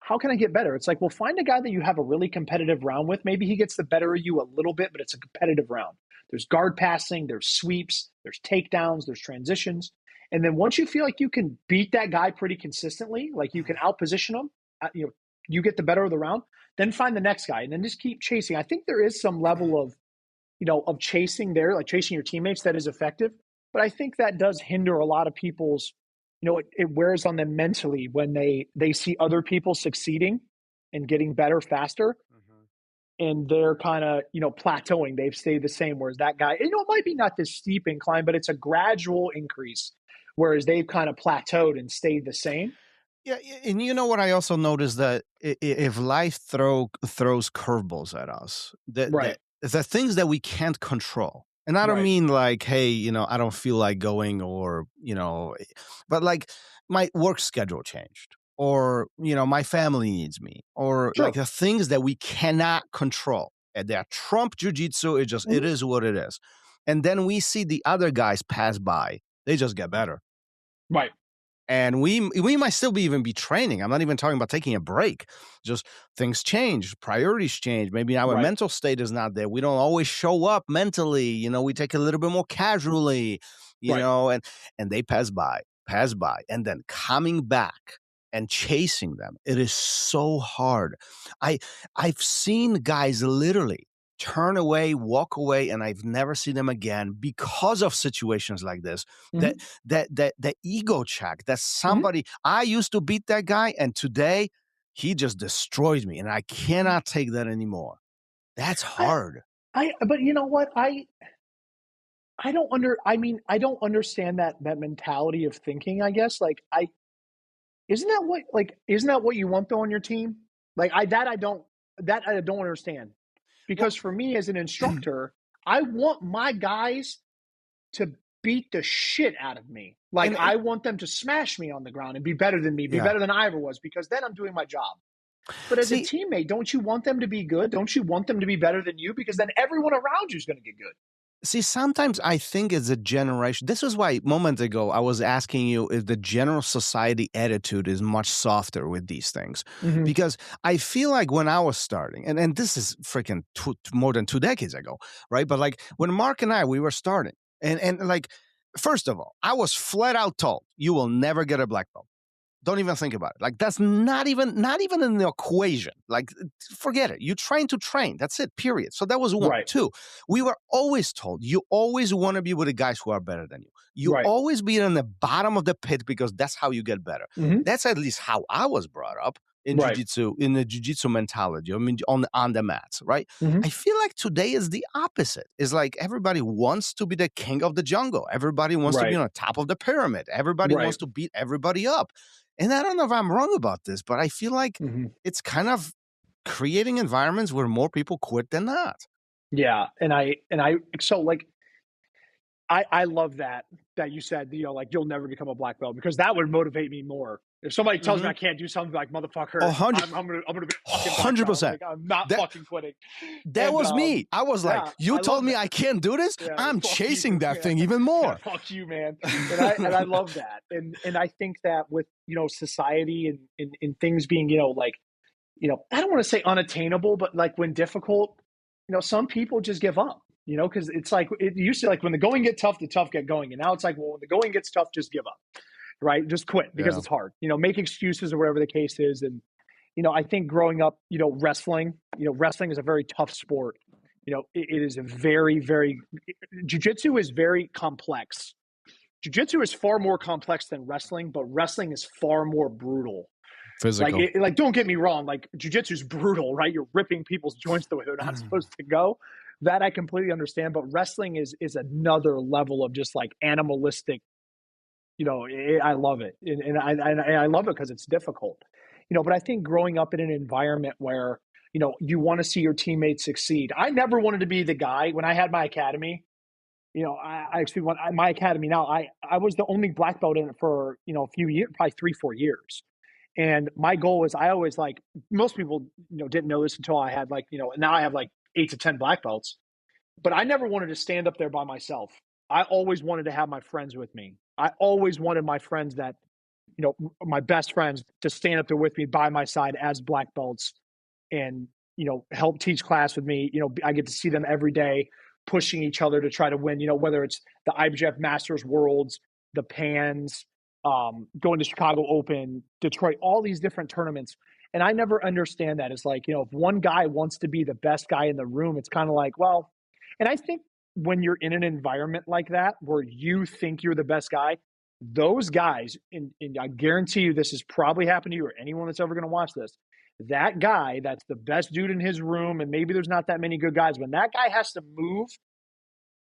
how can I get better? It's like, well, find a guy that you have a really competitive round with. Maybe he gets the better of you a little bit, but it's a competitive round. There's guard passing, there's sweeps, there's takedowns, there's transitions. And then once you feel like you can beat that guy pretty consistently, like you can outposition him, you get the better of the round, then find the next guy and then just keep chasing. I think there is some level of, of chasing there, like chasing your teammates that is effective. But I think that does hinder a lot of people's, it wears on them mentally when they see other people succeeding and getting better faster. And they're kind of, plateauing. They've stayed the same. Whereas that guy, it might be not this steep incline, but it's a gradual increase. Whereas they've kind of plateaued and stayed the same. Yeah, and what I also noticed that if life throws curveballs at us, the things that we can't control, and I don't mean like, hey, I don't feel like going, or but like my work schedule changed, or my family needs me, or like the things that we cannot control, and they are Trump jiu-jitsu. It is what it is, and then we see the other guys pass by, they just get better, right? And we might still even be training. I'm not even talking about taking a break. Just things change, priorities change. Maybe our mental state is not there. We don't always show up mentally. We take a little bit more casually, and they pass by, and then coming back and chasing them. It is so hard. I've seen guys literally turn away, walk away, and I've never seen them again because of situations like this. That ego check, that somebody, I used to beat that guy, and today he just destroys me, and I cannot take that anymore. That's hard. But you know what? I don't understand that mentality of thinking, I guess. Like isn't that what you want though on your team? Like I don't understand. Because for me as an instructor, I want my guys to beat the shit out of me. Like I want them to smash me on the ground and be better than me, better than I ever was, because then I'm doing my job. But as a teammate, don't you want them to be good? Don't you want them to be better than you? Because then everyone around you is going to get good. See, sometimes I think it's a generation. This is why moments ago I was asking you if the general society attitude is much softer with these things. Because I feel like when I was starting, and this is freaking more than 2 decades ago, right? But like when Mark and we were starting, and like, first of all, I was flat out told, you will never get a black belt. Don't even think about it. Like that's not even in the equation. Like forget it. You train to train. That's it. Period. So that was one. Right. Two, we were always told you always want to be with the guys who are better than you. You always be in the bottom of the pit because that's how you get better. That's at least how I was brought up. in Right. jiu-jitsu, in the jiu-jitsu mentality. I mean, on the mats, right? Mhm. I feel like today is the opposite. It's like everybody wants to be the king of the jungle. Everybody wants to be Right. on the top of the pyramid. Everybody Right. wants to beat everybody up. And I don't know if I'm wrong about this, but I feel like Mhm. it's kind of creating environments where more people quit than not. Yeah, and I so, like, I love that you said, you know, like, you'll never become a black belt, because that would motivate me more. If somebody tells me I can't do something, like, motherfucker, 100 I'm gonna be a fucking black belt. 100%. Like, I'm not That- fucking quitting. That And, was me. I was like, yeah, you I told love me that. I can't do this. Yeah, I'm fuck chasing you, that man. thing even Yeah, more. fuck you, man. And I love that. And I think that with, you know, society and things being, you know, like, you know, I don't want to say unattainable, but like when difficult, you know, some people just give up, you know, because it's like it used to, like, when the going get tough, the tough get going. And now it's like, well, when the going gets tough, just give up, right? Just quit because Yeah. it's hard, you know, make excuses or whatever the case is. And, you know, I think growing up, you know, wrestling is a very tough sport. You know, it is a very, very, jiu-jitsu is very complex. Jiu-jitsu is far more complex than wrestling, but wrestling is far more brutal. Physical. Like, don't get me wrong. Like, jiu-jitsu is brutal, right? You're ripping people's joints the way they're not supposed to go. That I completely understand. But wrestling is another level of just like animalistic. You know, I love it, and I love it because it's difficult. You know, but I think growing up in an environment where, you know, you want to see your teammates succeed. I never wanted to be the guy when I had my academy. You know, I actually want my academy now. I was the only black belt in it for, you know, a few years, probably 3-4 years. And my goal was, I always, like, most people, you know, didn't know this until I had, like, you know, now I have like 8 to 10 black belts, but I never wanted to stand up there by myself. I always wanted to have my friends with me. I always wanted my friends that, you know, my best friends to stand up there with me by my side as black belts and, you know, help teach class with me. You know, I get to see them every day pushing each other to try to win, you know, whether it's the IBJJF Masters Worlds, the Pans, going to Chicago Open, Detroit, all these different tournaments. And I never understand that. It's like, you know, if one guy wants to be the best guy in the room, it's kind of like, well, and I think when you're in an environment like that, where you think you're the best guy, those guys, and I guarantee you this has probably happened to you or anyone that's ever going to watch this, that guy that's the best dude in his room, and maybe there's not that many good guys, when that guy has to move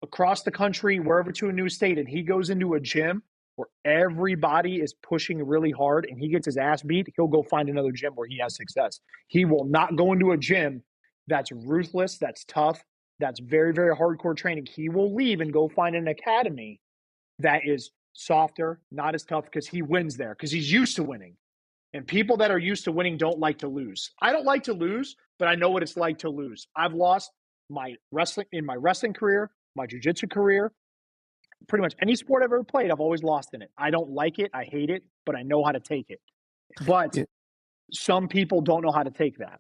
across the country, wherever, to a new state, and he goes into a gym where everybody is pushing really hard and he gets his ass beat, he'll go find another gym where he has success. He will not go into a gym that's ruthless, that's tough, that's very, very hardcore training. He will leave and go find an academy that is softer, not as tough, because he wins there, because he's used to winning. And people that are used to winning don't like to lose. I don't like to lose, but I know what it's like to lose. I've lost my wrestling career, my jiu-jitsu career, pretty much any sport I've ever played, I've always lost in it. I don't like it. I hate it, but I know how to take it. But Yeah. some people don't know how to take that.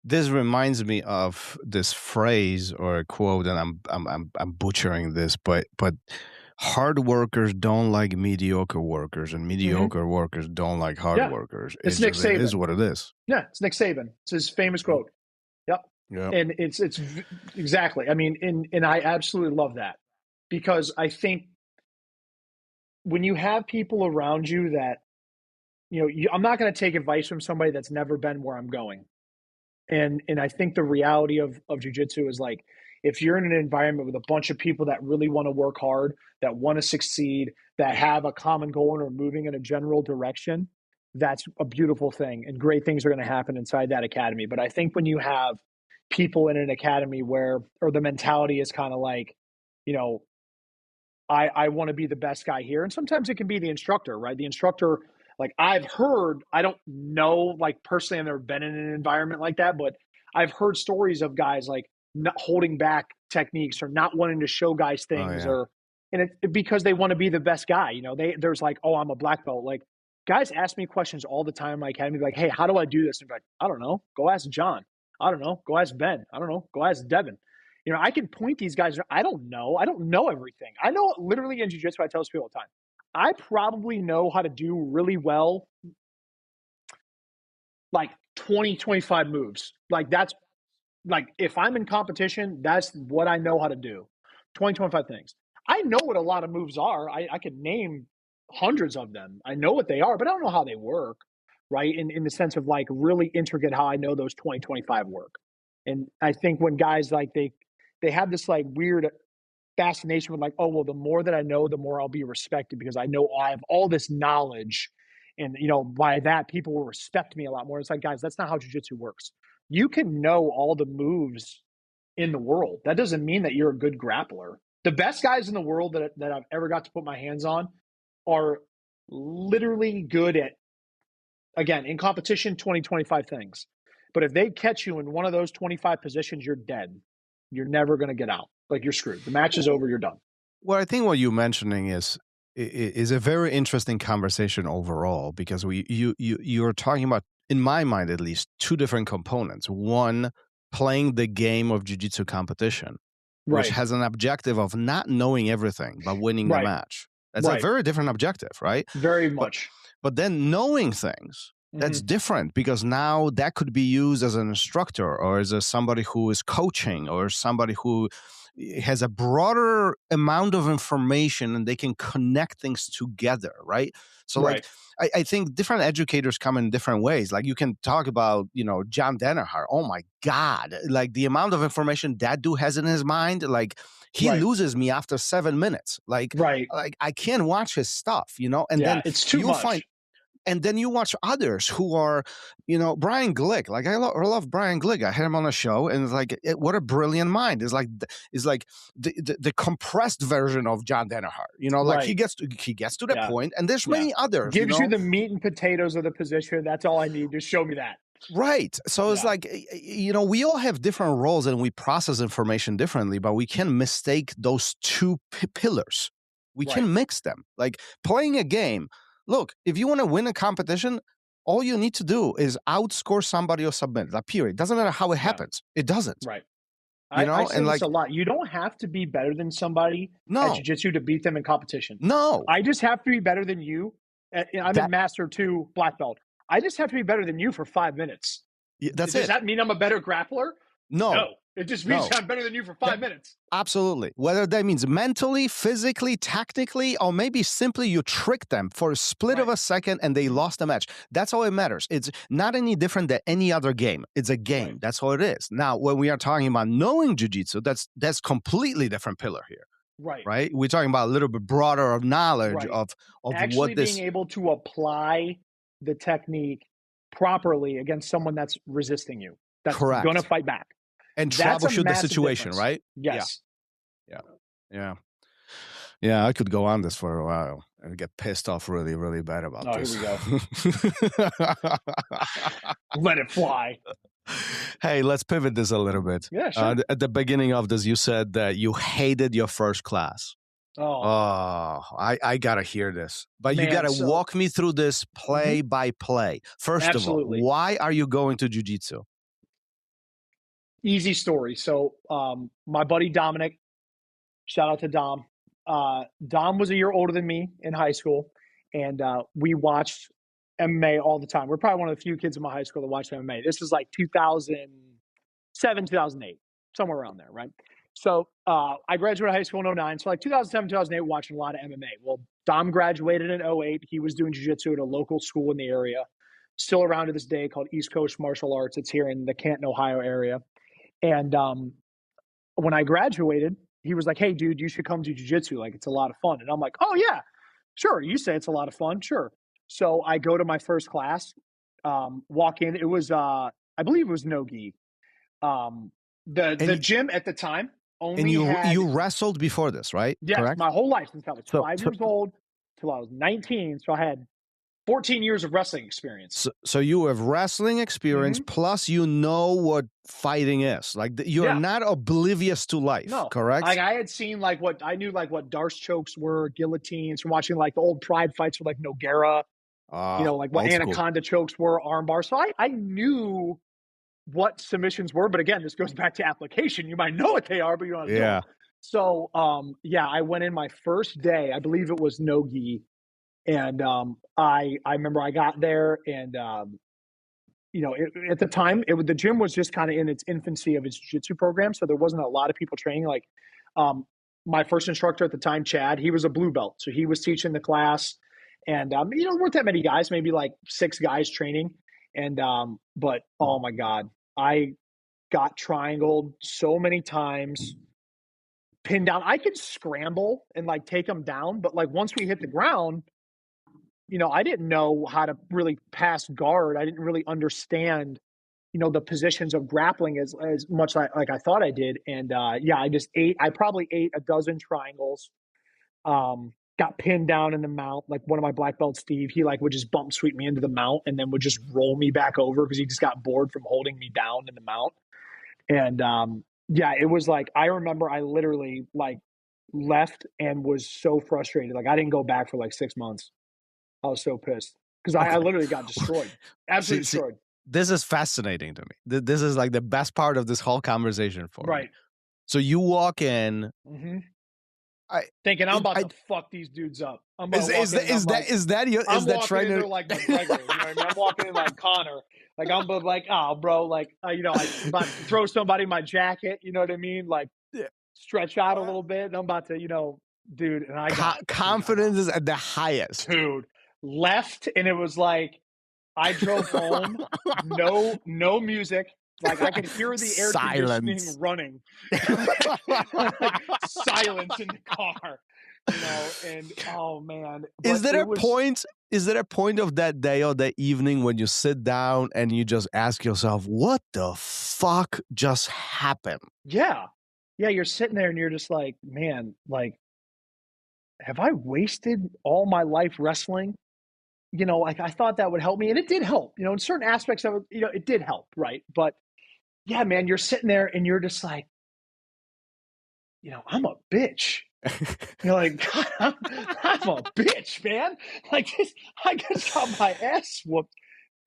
This reminds me of this phrase or a quote, and I'm butchering this, but hard workers don't like mediocre workers, and mediocre workers don't like hard Yeah. workers. It's Nick It is Saban. what it is. Yeah, it's Nick Saban. It's his famous quote. Yep. Yeah. And it's exactly. I mean, and I absolutely love that, because I think when you have people around you that, you know, I'm not going to take advice from somebody that's never been where I'm going. And I think the reality of jiu-jitsu is, like, if you're in an environment with a bunch of people that really want to work hard, that want to succeed, that have a common goal and are moving in a general direction, that's a beautiful thing. And great things are going to happen inside that academy. But I think when you have people in an academy where, or the mentality is kind of like, you know, I want to be the best guy here. And sometimes it can be the instructor, right? The instructor, like, I've heard, I don't know, like, personally, I've never been in an environment like that, but I've heard stories of guys, like, not holding back techniques or not wanting to show guys things, yeah. and because they want to be the best guy. You know, there's like, oh, I'm a black belt. Like, guys ask me questions all the time in my academy, like, hey, how do I do this? And I'm like, I don't know. Go ask John. I don't know. Go ask Ben. I don't know. Go ask Devin. You know, I can point these guys. I don't know. I don't know everything. I know, literally, in jiu-jitsu, I tell this people all the time, I probably know how to do really well, like 20, 25 moves. Like, that's, like, if I'm in competition, that's what I know how to do. 20, 25 things. I know what a lot of moves are. I could name hundreds of them. I know what they are, but I don't know how they work, right? In the sense of like really intricate how I know those 20-25 work. And I think when guys like they have this like weird fascination with like, oh, well, the more that I know, the more I'll be respected because I know I have all this knowledge. And, you know, by that, people will respect me a lot more. It's like, guys, that's not how jiu-jitsu works. You can know all the moves in the world. That doesn't mean that you're a good grappler. The best guys in the world that I've ever got to put my hands on are literally good at, again, in competition, 20-25 things. But if they catch you in one of those 25 positions, you're dead. You're never going to get out. Like, you're screwed. The match is over. You're done. Well, I think what you're mentioning is a very interesting conversation overall, because you're talking about, in my mind at least, two different components. One, playing the game of jiu-jitsu competition, which has an objective of not knowing everything but winning the match. That's a very different objective, right? Very much. But then knowing things, that's different, because now that could be used as an instructor or as somebody who is coaching or somebody who has a broader amount of information and they can connect things together, right? So like, I think different educators come in different ways. Like, you can talk about, you know, John Danaher. Oh my God. Like, the amount of information that dude has in his mind, like, he loses me after 7 minutes. Like I can't watch his stuff, you know? And then it's too much. And then you watch others who are, you know, Brian Glick. Like, I love Brian Glick. I had him on a show, and it's like, what a brilliant mind. It's like the compressed version of John Danaher. You know, like he gets to the point, and there's many others. Gives you the meat and potatoes of the position. That's all I need. Just show me that. Right. So it's like, you know, we all have different roles and we process information differently, but we can mistake those two pillars. We can mix them. Like, playing a game. Look, if you want to win a competition, all you need to do is outscore somebody or submit. That period. Doesn't matter how it happens. It doesn't. Right. You know, I say this a lot. You don't have to be better than somebody at jiu-jitsu to beat them in competition. No. I just have to be better than you. I'm a Master 2 Black Belt. I just have to be better than you for 5 minutes. That's Does that mean I'm a better grappler? No. It just means I'm better than you for 5 minutes. Absolutely. Whether that means mentally, physically, technically, or maybe simply you tricked them for a split of a second and they lost the match. That's all it matters. It's not any different than any other game. It's a game. That's all it is. Now, when we are talking about knowing jiu-jitsu, that's completely different pillar here. Right? We're talking about a little bit broader of knowledge of actually what this... being able to apply the technique properly against someone that's resisting you. That's going to fight back. And troubleshoot the situation, right? Yes. Yeah, I could go on this for a while and get pissed off really, really bad about this. Here we go. Let it fly. Hey, let's pivot this a little bit. Yeah, sure. At the beginning of this, you said that you hated your first class. I gotta hear this. But you gotta walk me through this play by play. First of all, why are you going to jiu-jitsu? Easy story. So my buddy Dominic, shout out to Dom. Dom was a year older than me in high school, and we watched MMA all the time. We're probably one of the few kids in my high school that watched MMA. This was like 2007, 2008, somewhere around there, right? So I graduated high school in 2009. So like 2007, 2008, watching a lot of MMA. Well, Dom graduated in 2008. He was doing jiu-jitsu at a local school in the area, still around to this day, called East Coast Martial Arts. It's here in the Canton, Ohio area. And when I graduated, he was like, hey, dude, you should come to jiu-jitsu. Like, it's a lot of fun. And I'm like, oh, yeah, sure. You say it's a lot of fun. Sure. So I go to my first class, walk in. It was, I believe it was no-gi. The gym at the time only you wrestled before this, right? Yes, correct? My whole life since I was 5 years old till I was 19. So I had 14 years of wrestling experience. So you have wrestling experience, plus you know what fighting is. Like, you're not oblivious to life, correct? Like, I had seen what Darce chokes were, guillotines, from watching like the old Pride fights with like Nogueira, like what Anaconda chokes were, arm bars. So I knew what submissions were. But again, this goes back to application. You might know what they are, but you don't know. Yeah. So, I went in my first day. I believe it was no-gi. And I remember I got there, and at the time, the gym was just kind of in its infancy of its jiu-jitsu program, so there wasn't a lot of people training. Like my first instructor at the time, Chad, he was a blue belt, so he was teaching the class, And, you know, weren't that many guys, maybe like 6 guys training. And, but oh my God, I got triangled so many times, pinned down. I could scramble and like take them down, but like once we hit the ground, you know, I didn't know how to really pass guard. I didn't really understand, you know, the positions of grappling as much like I thought I did. And yeah, I probably ate a dozen triangles. Got pinned down in the mount. Like one of my black belts, Steve, he like would just bump sweep me into the mount and then would just roll me back over because he just got bored from holding me down in the mount. And yeah, it was like, I remember I literally like left and was so frustrated. Like I didn't go back for like 6 months. I was so pissed because I literally got destroyed. Absolutely destroyed. This is fascinating to me. This is like the best part of this whole conversation for me. Right. So you walk in, thinking I'm about to fuck these dudes up. I'm about is that trying to like McGregor? You know what I mean? I'm walking in like Connor. Like I'm like, oh, bro, like you know, I'm about to throw somebody in my jacket. You know what I mean? Like stretch out a little bit. And I'm about to, you know, dude. And I got confidence is at the highest, dude. Left, and it was like I drove home. No music. Like I could hear the air conditioning running. Like, silence in the car. You know, and oh man. Is there a point of that day or that evening when you sit down and you just ask yourself, what the fuck just happened? Yeah. Yeah, you're sitting there and you're just like, man, like, have I wasted all my life wrestling? You know, like I thought that would help me, and it did help, you know, in certain aspects of it, you know, it did help, right? But yeah, man, you're sitting there and you're just like, you know, I'm a bitch. You're like, God, I'm a bitch, man. Like this, I just got my ass whooped.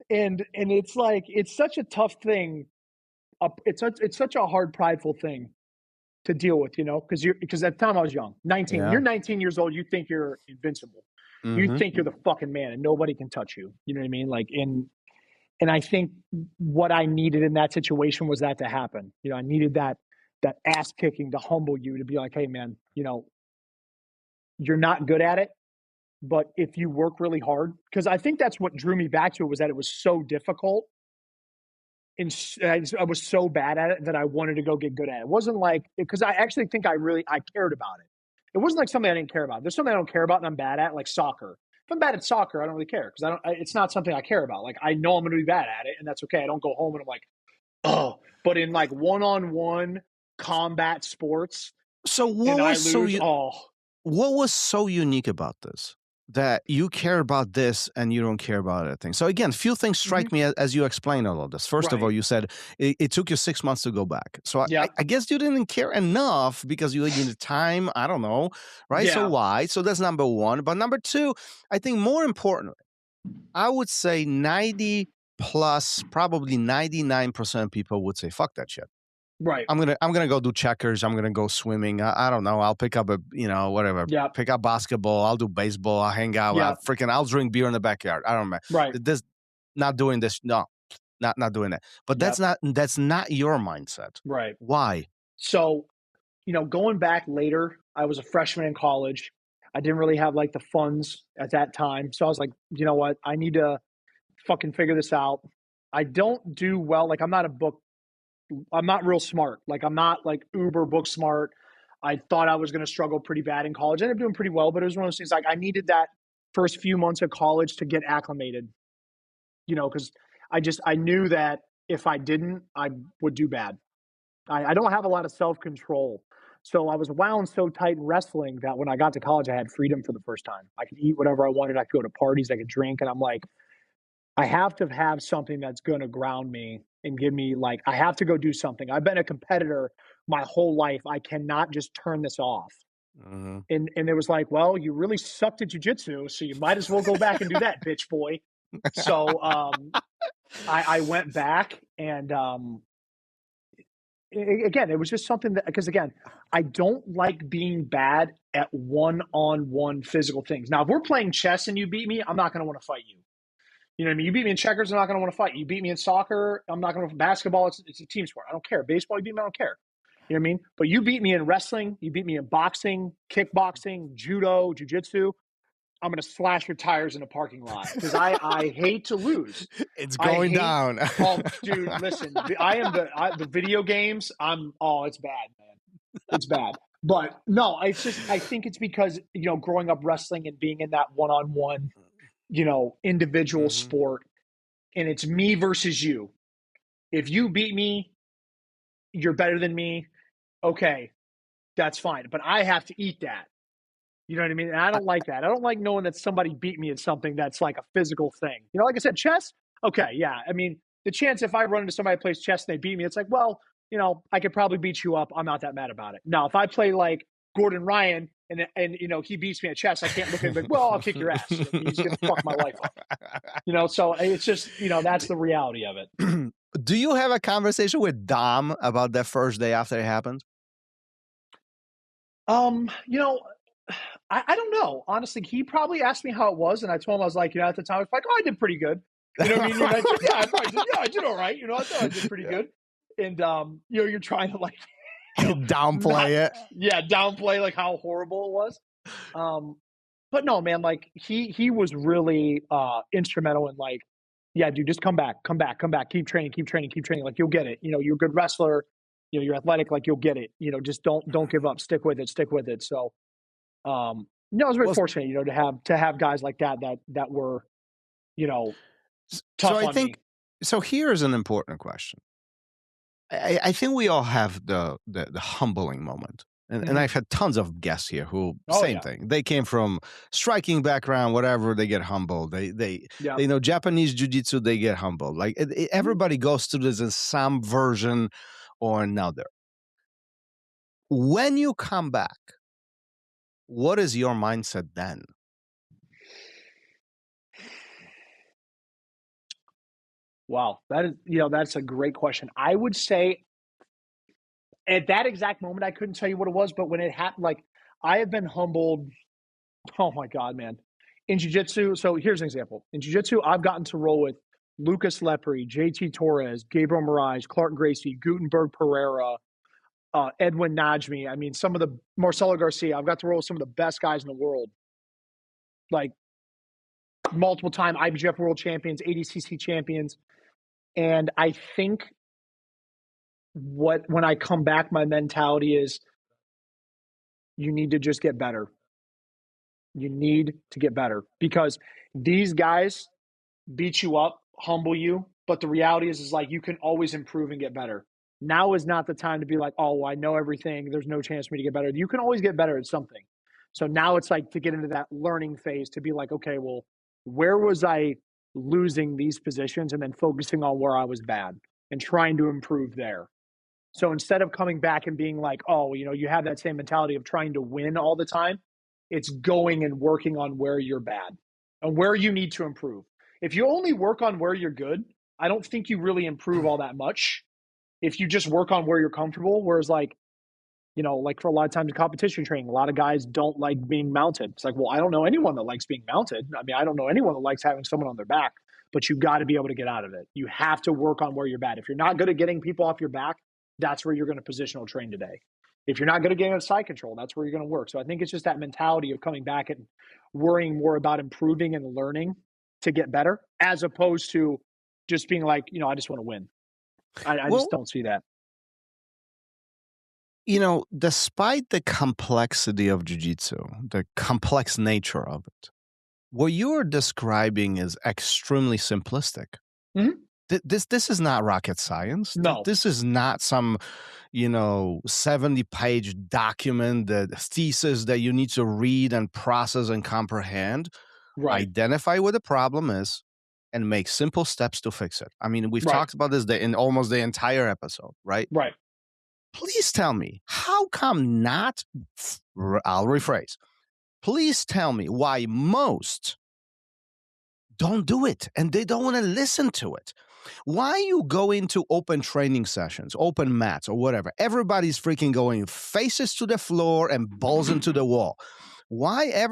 And it's like, it's such a tough thing. It's such a hard, prideful thing to deal with, you know, because at the time I was young, 19, You're 19 years old. You think you're invincible. You think you're the fucking man and nobody can touch you. You know what I mean? Like and I think what I needed in that situation was that to happen. You know, I needed that ass kicking to humble you, to be like, hey man, you know, you're not good at it, but if you work really hard, because I think that's what drew me back to it, was that it was so difficult. And I was so bad at it that I wanted to go get good at it. It wasn't like, because I actually think I cared about it. It wasn't like something I didn't care about. There's something I don't care about and I'm bad at, like soccer. If I'm bad at soccer, I don't really care because it's not something I care about. Like I know I'm going to be bad at it, and that's okay. I don't go home and I'm like, oh. But in like one-on-one combat sports, so what was so unique about this, that you care about this and you don't care about other things? So again, few things strike me as you explain all of this. First of all, you said it took you 6 months to go back. So I guess you didn't care enough because you needed time. I don't know. Right. Yeah. So why? So that's number one. But number two, I think more importantly, I would say 90 plus, probably 99% of people would say, fuck that shit. Right. I'm gonna go do checkers. I'm gonna go swimming. I don't know. I'll pick up whatever. Yeah. Pick up basketball. I'll do baseball. I'll hang out. Yeah. I'll drink beer in the backyard. I don't know. Right. Not doing this. No, not doing that. But that's not your mindset. Right. Why? So, you know, going back later, I was a freshman in college. I didn't really have like the funds at that time. So I was like, you know what? I need to fucking figure this out. I don't do well. Like I'm not real smart. Like I'm not like uber book smart. I thought I was going to struggle pretty bad in college. I ended up doing pretty well, but it was one of those things like I needed that first few months of college to get acclimated, you know, because I knew that if I didn't, I would do bad. I don't have a lot of self-control. So I was wound so tight in wrestling that when I got to college, I had freedom for the first time. I could eat whatever I wanted. I could go to parties. I could drink. And I'm like, I have to have something that's going to ground me and give me like, I have to go do something. I've been a competitor my whole life. I cannot just turn this off. And it was like, well, you really sucked at jiu-jitsu, so you might as well go back and do that, bitch boy. So I went back and again, it was just something that, because again, I don't like being bad at one-on-one physical things. Now, if we're playing chess and you beat me, I'm not going to want to fight you. You know what I mean? You beat me in checkers, I'm not going to want to fight. You beat me in soccer, I'm not going to. Basketball, it's a team sport. I don't care. Baseball, you beat me, I don't care. You know what I mean? But you beat me in wrestling, you beat me in boxing, kickboxing, judo, jiu-jitsu. I'm going to slash your tires in a parking lot because I hate to lose. It's going down. Oh, dude, listen, the video games. It's bad, man. It's bad. But no, I think it's because, growing up wrestling and being in that one-on-one, individual sport, and it's me versus you. If you beat me, you're better than me. Okay, that's fine. But I have to eat that. You know what I mean? And I don't like that. I don't like knowing that somebody beat me at something that's like a physical thing. Like I said, chess. Okay, yeah. I mean, the chance if I run into somebody that plays chess and they beat me, it's like, well, I could probably beat you up. I'm not that mad about it. Now, if I play like Gordon Ryan and he beats me at chess, I can't look at him like, well, I'll kick your ass. He's gonna fuck my life up. So it's just, that's the reality of it. Do you have a conversation with Dom about that first day after it happened? I don't know. Honestly, he probably asked me how it was, and I told him, I was like, at the time, I was like, oh, I did pretty good. You know what I mean? I said, I did all right. I thought I did pretty good. And, you're trying to like downplay it. Yeah, downplay like how horrible it was. But no, man, like he was really instrumental in like, yeah, dude, just come back, keep training. Like you'll get it. You're a good wrestler. You're athletic. Like you'll get it. Just don't give up. Stick with it. So. I was very fortunate, to have guys like that were, tough on me. So here's an important question. I think we all have the humbling moment. And I've had tons of guests here who same thing. They came from striking background, whatever. They get humbled. They know Japanese jiu-jitsu. They get humbled. Like everybody goes through this in some version or another. When you come back, what is your mindset then? Wow, that is, that's a great question. I would say at that exact moment, I couldn't tell you what it was, but when it happened, like I have been humbled. Oh my God, man. In jiu-jitsu, so here's an example. In jiu-jitsu, I've gotten to roll with Lucas Lepre, JT Torres, Gabriel Moraes, Clark Gracie, Gutenberg Pereira, Edwin Najmi. I mean, some of the Marcelo Garcia. I've got to roll with some of the best guys in the world, like multiple time IBJJF world champions, ADCC champions. And I think when I come back, my mentality is you need to just get better. You need to get better because these guys beat you up, humble you. But the reality is like you can always improve and get better. Now is not the time to be like, oh, I know everything. There's no chance for me to get better. You can always get better at something. So now it's like to get into that learning phase to be like, okay, well, where was I losing these positions and then focusing on where I was bad and trying to improve there. So instead of coming back and being like, oh, you have that same mentality of trying to win all the time, it's going and working on where you're bad and where you need to improve. If you only work on where you're good, I don't think you really improve all that much. If you just work on where you're comfortable, whereas like for a lot of times in competition training, a lot of guys don't like being mounted. It's like, well, I don't know anyone that likes being mounted. I mean, I don't know anyone that likes having someone on their back, but you got to be able to get out of it. You have to work on where you're bad. If you're not good at getting people off your back, that's where you're going to positional train today. If you're not good at getting out of side control, that's where you're going to work. So I think it's just that mentality of coming back and worrying more about improving and learning to get better, as opposed to just being like, I just want to win. I just don't see that. Despite the complexity of jiu-jitsu, the complex nature of it, what you're describing is extremely simplistic. Mm-hmm. This is not rocket science. No. This is not some, 70-page document, the thesis that you need to read and process and comprehend. Right. Identify what the problem is and make simple steps to fix it. I mean, we've talked about this in almost the entire episode, right? Right. Please tell me, how come not, I'll rephrase, please tell me why most don't do it and they don't want to listen to it. Why you go into open training sessions, open mats or whatever, everybody's freaking going faces to the floor and balls into the wall. Why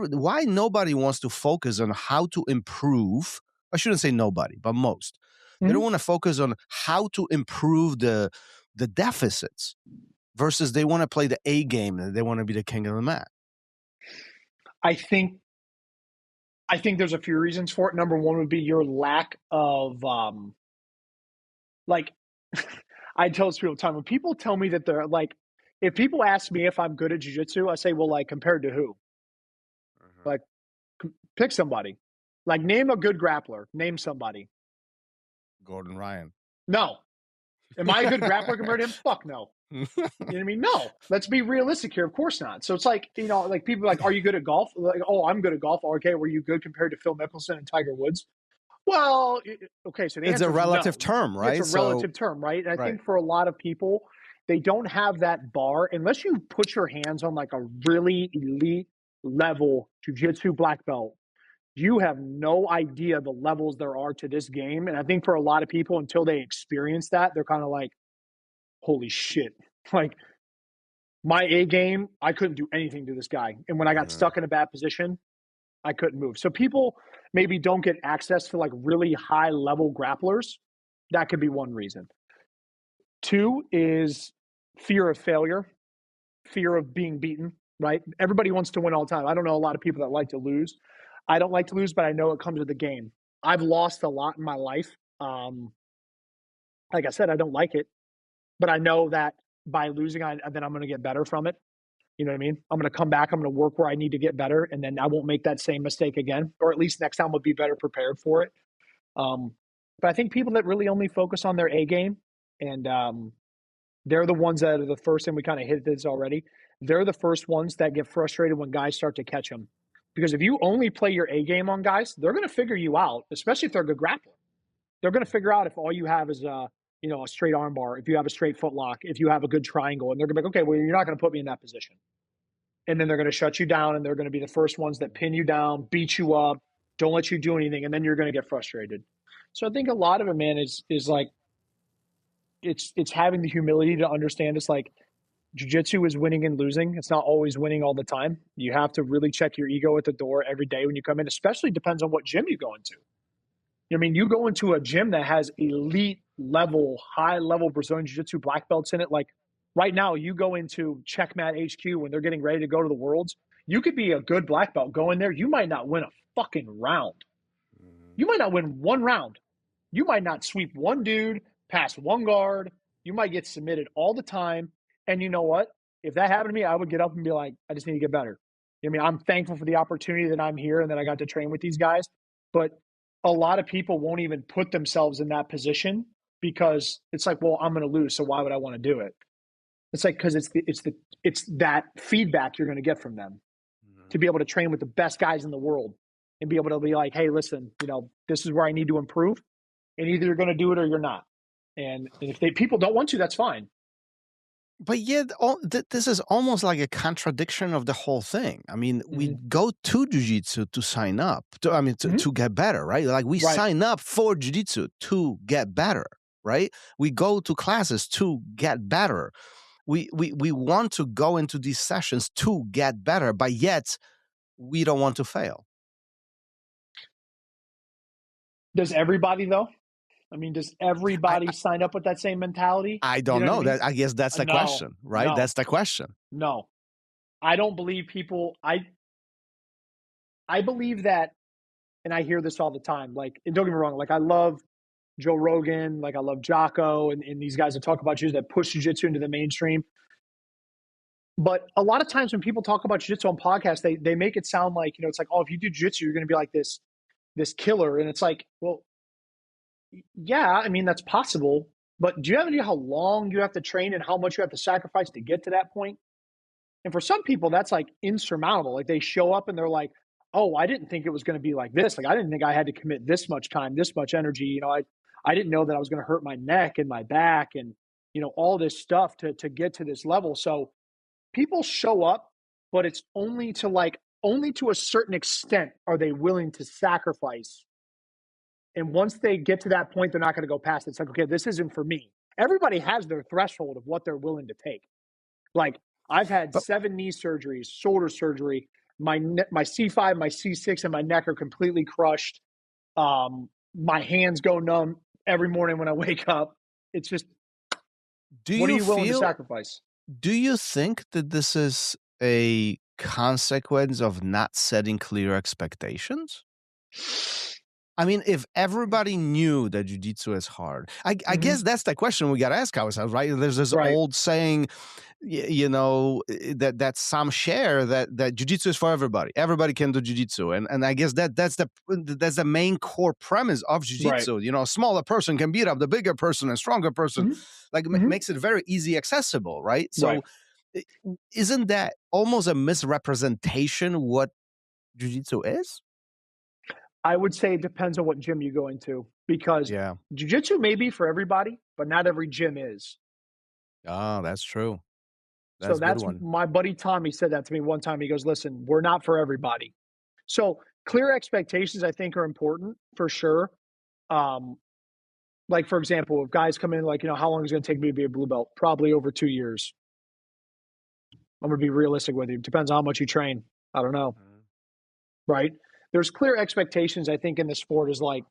nobody wants to focus on how to improve? I shouldn't say nobody, but most. Mm-hmm. They don't want to focus on how to improve the deficits versus they want to play the A game and they want to be the king of the mat. I think I think there's a few reasons for it. Number one would be your lack of like I tell this people all the time, when people tell me that they're like, if people ask me if I'm good at jiu-jitsu, I say, well, like compared to who? Like pick somebody. Like name a good grappler. Name somebody. Gordon Ryan. No. Am I a good grappler compared to him? Fuck no. You know what I mean? No. Let's be realistic here. Of course not. So it's like, you know, like people are like, are you good at golf? Like, oh, I'm good at golf. Okay, were you good compared to Phil Mickelson and Tiger Woods? Well, okay, so the it's answer a is relative no. term, right? It's a relative term, right? And I think for a lot of people, they don't have that bar unless you put your hands on like a really elite level jiu-jitsu black belt. You have no idea the levels there are to this game. And I think for a lot of people, until they experience that, they're kind of like, holy shit. Like my A game, I couldn't do anything to this guy. And when I got stuck in a bad position, I couldn't move. So people maybe don't get access to like really high level grapplers. That could be one reason. Two is fear of failure, fear of being beaten, right? Everybody wants to win all the time. I don't know a lot of people that like to lose. I don't like to lose, but I know it comes with the game. I've lost a lot in my life. Like I said, I don't like it, but I know that by losing, then I'm going to get better from it. You know what I mean? I'm going to come back. I'm going to work where I need to get better, and then I won't make that same mistake again, or at least next time we'll be better prepared for it. But I think people that really only focus on their A game, and they're the ones that are the first, and we kind of hit this already, they're the first ones that get frustrated when guys start to catch them. Because if you only play your A game on guys, they're going to figure you out, especially if they're a good grappler. They're going to figure out if all you have is a straight arm bar, if you have a straight foot lock, if you have a good triangle, and they're going to be like, okay, well, you're not going to put me in that position. And then they're going to shut you down, and they're going to be the first ones that pin you down, beat you up, don't let you do anything, and then you're going to get frustrated. So I think a lot of it, man, is like it's having the humility to understand it's like jiu-jitsu is winning and losing. It's not always winning all the time. You have to really check your ego at the door every day when you come in, especially depends on what gym you go into. I mean, you go into a gym that has elite level, high level Brazilian Jiu-Jitsu black belts in it. Like right now, you go into Checkmat HQ when they're getting ready to go to the Worlds. You could be a good black belt. Go in there. You might not win a fucking round. You might not win one round. You might not sweep one dude, pass one guard. You might get submitted all the time. And you know what? If that happened to me, I would get up and be like, I just need to get better. I mean, I'm thankful for the opportunity that I'm here and that I got to train with these guys. But a lot of people won't even put themselves in that position because it's like, well, I'm going to lose, so why would I want to do it? It's like because it's that feedback you're going to get from them to be able to train with the best guys in the world and be able to be like, hey, listen, this is where I need to improve, and either you're going to do it or you're not. And if people don't want to, that's fine. But yet, this is almost like a contradiction of the whole thing. I mean, we go to jiu-jitsu to sign up. To get better, right? Like we sign up for jiu-jitsu to get better, right? We go to classes to get better. We want to go into these sessions to get better, but yet we don't want to fail. Does everybody though? I mean, does everybody sign up with that same mentality? I don't know. I guess that's the question, right? No. That's the question. No, I don't believe people. I believe that, and I hear this all the time. Like, and don't get me wrong. Like, I love Joe Rogan. Like, I love Jocko and these guys that talk about jiu-jitsu, that push jiu-jitsu into the mainstream. But a lot of times when people talk about jiu-jitsu on podcasts, they make it sound like, it's like, oh, if you do jiu-jitsu, you're going to be like this killer. And it's like, well, yeah, I mean, that's possible, but do you have any idea how long you have to train and how much you have to sacrifice to get to that point? And for some people, that's like insurmountable. Like they show up and they're like, oh, I didn't think it was going to be like this. Like, I didn't think I had to commit this much time, this much energy. I didn't know that I was going to hurt my neck and my back and, all this stuff to get to this level. So people show up, but it's only to a certain extent are they willing to sacrifice. And once they get to that point, they're not going to go past it. It's like, okay, this isn't for me. Everybody has their threshold of what they're willing to take. Like, I've had 7 knee surgeries, shoulder surgery. My C5, my C6, and my neck are completely crushed. My hands go numb every morning when I wake up. It's just, what are you willing to sacrifice? Do you think that this is a consequence of not setting clear expectations? I mean, if everybody knew that jiu-jitsu is hard, I guess that's the question we got to ask ourselves, right? There's this old saying, that some share that jiu-jitsu is for everybody. Everybody can do jiu-jitsu, and I guess that's the main core premise of jiu-jitsu. A smaller person can beat up the bigger person, and stronger person, makes it very easy accessible, right? So, isn't that almost a misrepresentation what jiu-jitsu is? I would say it depends on what gym you go into, because jiu-jitsu may be for everybody, but not every gym is. Oh, that's true. That's my buddy Tommy said that to me one time. He goes, listen, we're not for everybody. So clear expectations, I think, are important for sure. Like, for example, if guys come in, like, how long is it going to take me to be a blue belt? Probably over 2 years. I'm going to be realistic with you. Depends on how much you train. I don't know. Right? There's clear expectations, I think, in the sport is like,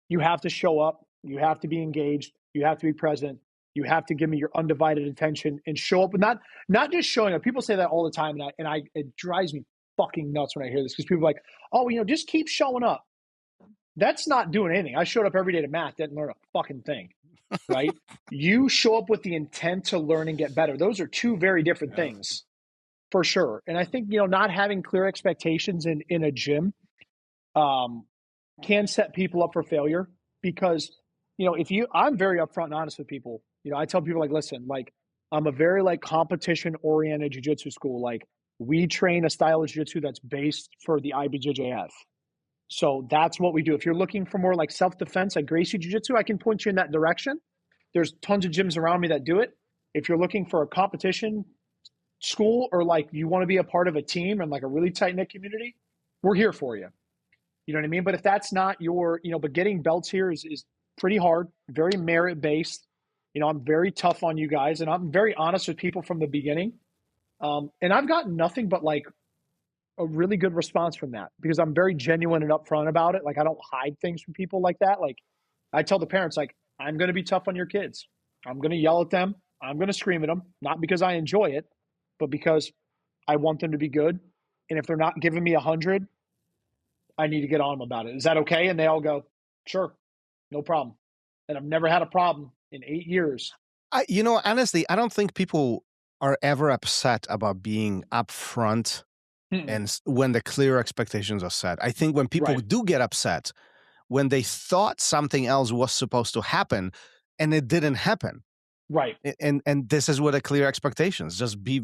you have to show up. You have to be engaged. You have to be present. You have to give me your undivided attention and show up, but not just showing up. People say that all the time, and it drives me fucking nuts when I hear this, because people are like, oh, just keep showing up. That's not doing anything. I showed up every day to math, didn't learn a fucking thing, right? You show up with the intent to learn and get better. Those are two very different things, for sure. And I think, not having clear expectations in a gym can set people up for failure, because I'm very upfront and honest with people. I tell people, like, listen, like, I'm a very competition oriented jiu-jitsu school. Like, we train a style of jiu-jitsu that's based for the IBJJF. So that's what we do. If you're looking for more like self-defense, like Gracie Jiu-Jitsu, I can point you in that direction. There's tons of gyms around me that do it. If you're looking for a competition school, or like you want to be a part of a team and like a really tight-knit community, we're here for you. You know what I mean? But if that's not your, but getting belts here is pretty hard, very merit-based. I'm very tough on you guys, and I'm very honest with people from the beginning. And I've gotten nothing but like a really good response from that, because I'm very genuine and upfront about it. Like, I don't hide things from people like that. Like, I tell the parents, like, I'm going to be tough on your kids. I'm going to yell at them. I'm going to scream at them, not because I enjoy it, but because I want them to be good. And if they're not giving me 100, I need to get on them about it. Is that okay? And they all go, sure, no problem. And I've never had a problem in 8 years. Honestly, I don't think people are ever upset about being upfront and when the clear expectations are set. I think when people do get upset, when they thought something else was supposed to happen and it didn't happen. Right. And this is what the clear expectations. Just be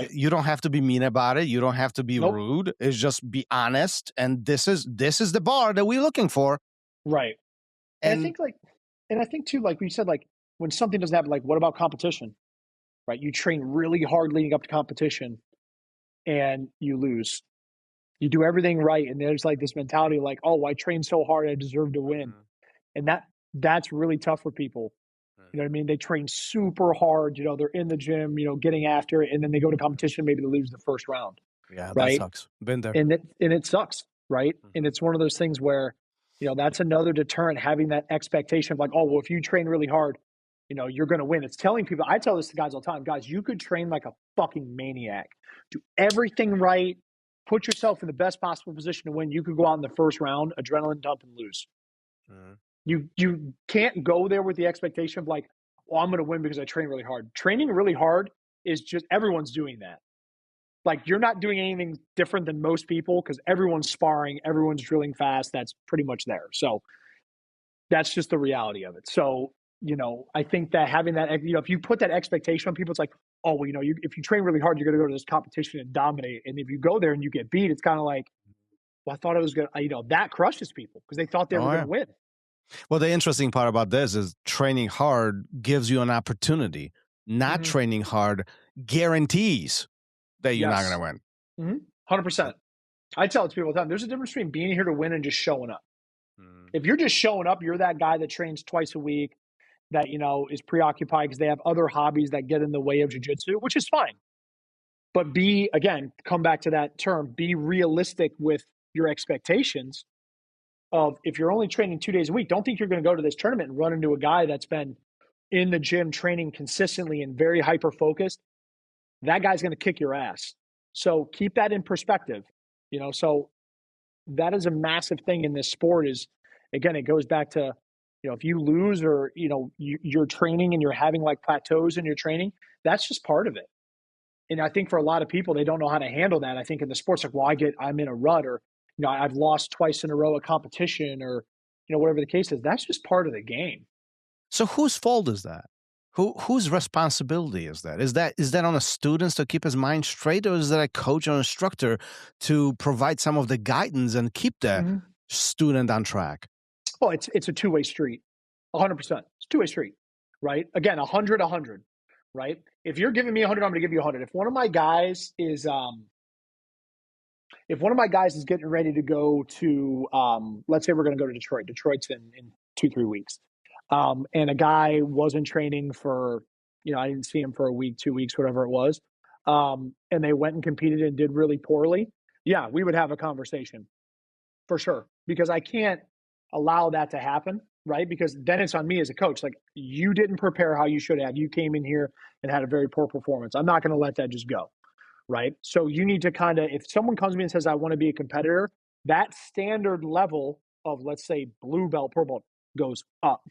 you don't have to be mean about it. You don't have to be rude. It's just be honest. And this is the bar that we're looking for. Right. And I think too, like we said, like, when something doesn't happen, like, what about competition? Right? You train really hard leading up to competition and you lose. You do everything right, and there's like this mentality like, oh, I trained so hard, I deserve to win. And that's really tough for people. You know what I mean? They train super hard, they're in the gym, getting after it, and then they go to competition, maybe they lose the first round. Yeah, right? That sucks. Been there. And it sucks, right? And it's one of those things where, that's another deterrent, having that expectation of like, oh, well, if you train really hard, you're going to win. It's telling people, I tell this to guys all the time, guys, you could train like a fucking maniac, do everything right, put yourself in the best possible position to win. You could go out in the first round, adrenaline dump, and lose. You can't go there with the expectation of like, well, I'm going to win because I train really hard. Training really hard is just, everyone's doing that. Like, you're not doing anything different than most people, because everyone's sparring, everyone's drilling fast. That's pretty much there. So that's just the reality of it. So, I think that having that, if you put that expectation on people, it's like, oh, well, if you train really hard, you're going to go to this competition and dominate. And if you go there and you get beat, it's kind of like, well, I thought it was going to, that crushes people because they thought they were going to win. Well, the interesting part about this is training hard gives you an opportunity. Not training hard guarantees that you're not going to win. 100%. I tell it to people all the time. There's a difference between being here to win and just showing up. If you're just showing up, you're that guy that trains twice a week, that, is preoccupied because they have other hobbies that get in the way of jiu-jitsu, which is fine. But come back to that term, be realistic with your expectations of, if you're only training 2 days a week, don't think you're going to go to this tournament and run into a guy that's been in the gym training consistently and very hyper-focused. That guy's going to kick your ass. So keep that in perspective. So that is a massive thing in this sport. Is, again, it goes back to, if you lose, or, you're training and you're having like plateaus in your training, that's just part of it. And I think for a lot of people, they don't know how to handle that. I think in the sports, like, well, I'm in a rut, or, I've lost twice in a row at competition, or, whatever the case is. That's just part of the game. So whose fault is that? Whose responsibility is that? Is that on the students to keep his mind straight, or is that a coach or instructor to provide some of the guidance and keep the student on track? Well, it's a two-way street, 100%. It's a two-way street, right? Again, 100, right? If you're giving me 100, I'm going to give you 100. If one of my guys is getting ready to go to, let's say we're going to go to Detroit. Detroit's in 2-3 weeks. And a guy wasn't training for, I didn't see him for a week, 2 weeks, whatever it was. And they went and competed and did really poorly. Yeah, we would have a conversation for sure, because I can't allow that to happen, right? Because then it's on me as a coach. Like, you didn't prepare how you should have. You came in here and had a very poor performance. I'm not going to let that just go, right? So you need to kind of, if someone comes to me and says, I want to be a competitor, that standard level of, let's say, blue belt, purple belt goes up,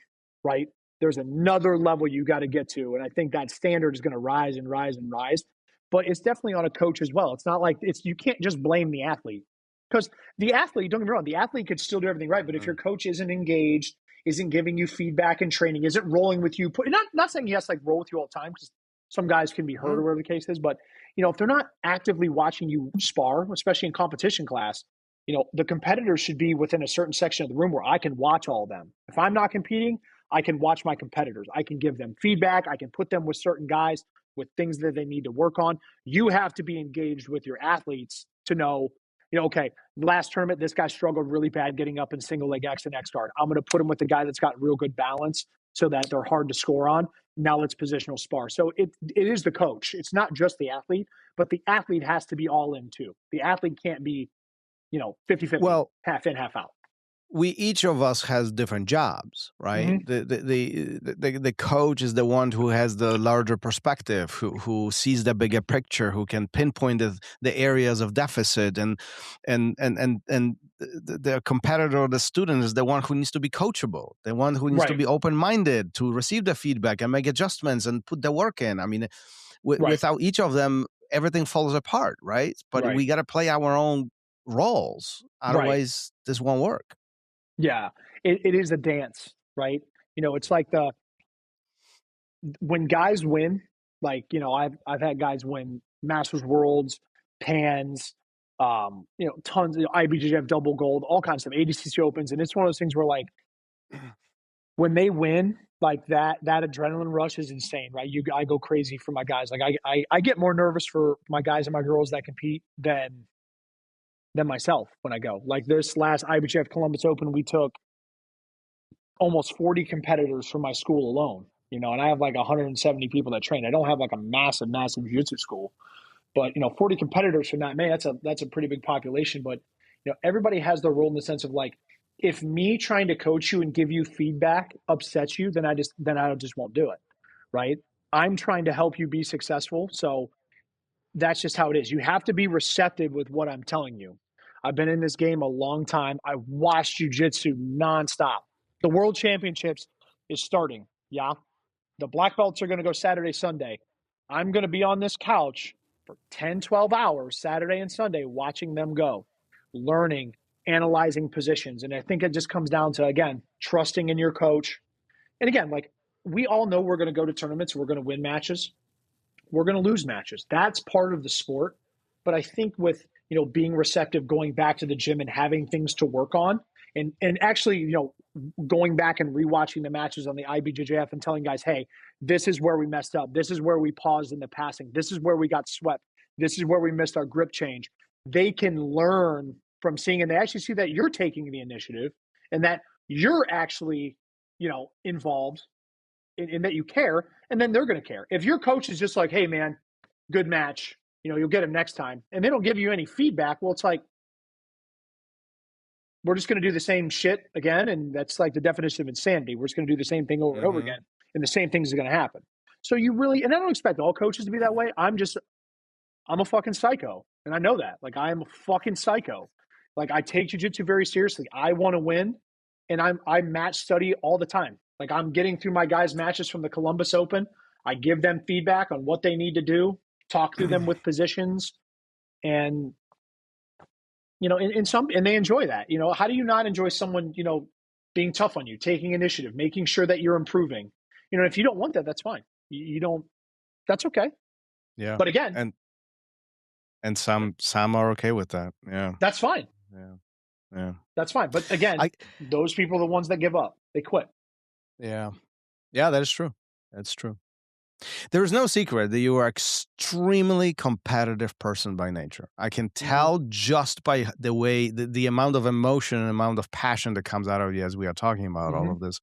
right? There's another level you got to get to. And I think that standard is going to rise and rise and rise. But it's definitely on a coach as well. It's not like you can't just blame the athlete. Because the athlete, don't get me wrong, the athlete could still do everything right. But if your coach isn't engaged, isn't giving you feedback and training, isn't rolling with you, not saying he has to like roll with you all the time, because some guys can be hurt or whatever the case is. But, if they're not actively watching you spar, especially in competition class, the competitors should be within a certain section of the room where I can watch all of them. If I'm not competing, I can watch my competitors. I can give them feedback. I can put them with certain guys with things that they need to work on. You have to be engaged with your athletes to know, okay, last tournament, this guy struggled really bad getting up in single leg X and X guard. I'm going to put him with the guy that's got real good balance so that they're hard to score on. Now let's positional spar. So it is the coach. It's not just the athlete, but the athlete has to be all in too. The athlete can't be, 50-50, well, half in, half out. Each of us has different jobs, right? The coach is the one who has the larger perspective, who sees the bigger picture, who can pinpoint the areas of deficit, and the competitor, the student, is the one who needs to be coachable, the one who needs to be open-minded to receive the feedback and make adjustments and put the work in. I mean, without each of them, everything falls apart, right? But we got to play our own roles, otherwise this won't work. Yeah, it is a dance, right? It's like when guys win, like, I've had guys win Masters, Worlds, Pans, tons of IBJJF double gold, all kinds of stuff, ADCC Opens. And it's one of those things where, like, when they win, like that adrenaline rush is insane, right? I go crazy for my guys. Like I get more nervous for my guys and my girls that compete than myself when I go. Like this last IBJJF Columbus Open, we took almost 40 competitors from my school alone, and I have like 170 people that train. I don't have like a massive jiu-jitsu school, but 40 competitors from that, man, that's a pretty big population. But everybody has their role in the sense of, like, if me trying to coach you and give you feedback upsets you, then I just won't do it, right? I'm trying to help you be successful, so that's just how it is. You have to be receptive with what I'm telling you. I've been in this game a long time. I watched jiu-jitsu nonstop. The World Championships is starting. Yeah. The black belts are going to go Saturday, Sunday. I'm going to be on this couch for 10, 12 hours Saturday and Sunday watching them go, learning, analyzing positions. And I think it just comes down to, again, trusting in your coach. And again, like, we all know we're going to go to tournaments. We're going to win matches. We're going to lose matches. That's part of the sport. But I think with, being receptive, going back to the gym and having things to work on, and actually, going back and rewatching the matches on the IBJJF and telling guys, hey, this is where we messed up. This is where we paused in the passing. This is where we got swept. This is where we missed our grip change. They can learn from seeing, and they actually see that you're taking the initiative and that you're actually, involved in that you care, and then they're going to care. If your coach is just like, hey, man, good match, you'll get him next time, and they don't give you any feedback, well, it's like, we're just going to do the same shit again, and that's like the definition of insanity. We're just going to do the same thing over and over again, and the same things are going to happen. So you really, and I don't expect all coaches to be that way. I'm a fucking psycho, and I know that. Like, I am a fucking psycho. Like, I take jiu-jitsu very seriously. I want to win, and I match study all the time. Like, I'm getting through my guys' matches from the Columbus Open. I give them feedback on what they need to do, talk through them with positions, and and they enjoy that. How do you not enjoy someone, being tough on you, taking initiative, making sure that you're improving? If you don't want that, that's fine. You don't, that's okay. Yeah. But again, and some are okay with that. Yeah. That's fine. Yeah. That's fine. But again, those people are the ones that give up. They quit. Yeah. Yeah, that is true. That's true. There is no secret that you are extremely competitive person by nature. I can tell just by the way, the amount of emotion and amount of passion that comes out of you as we are talking about all of this.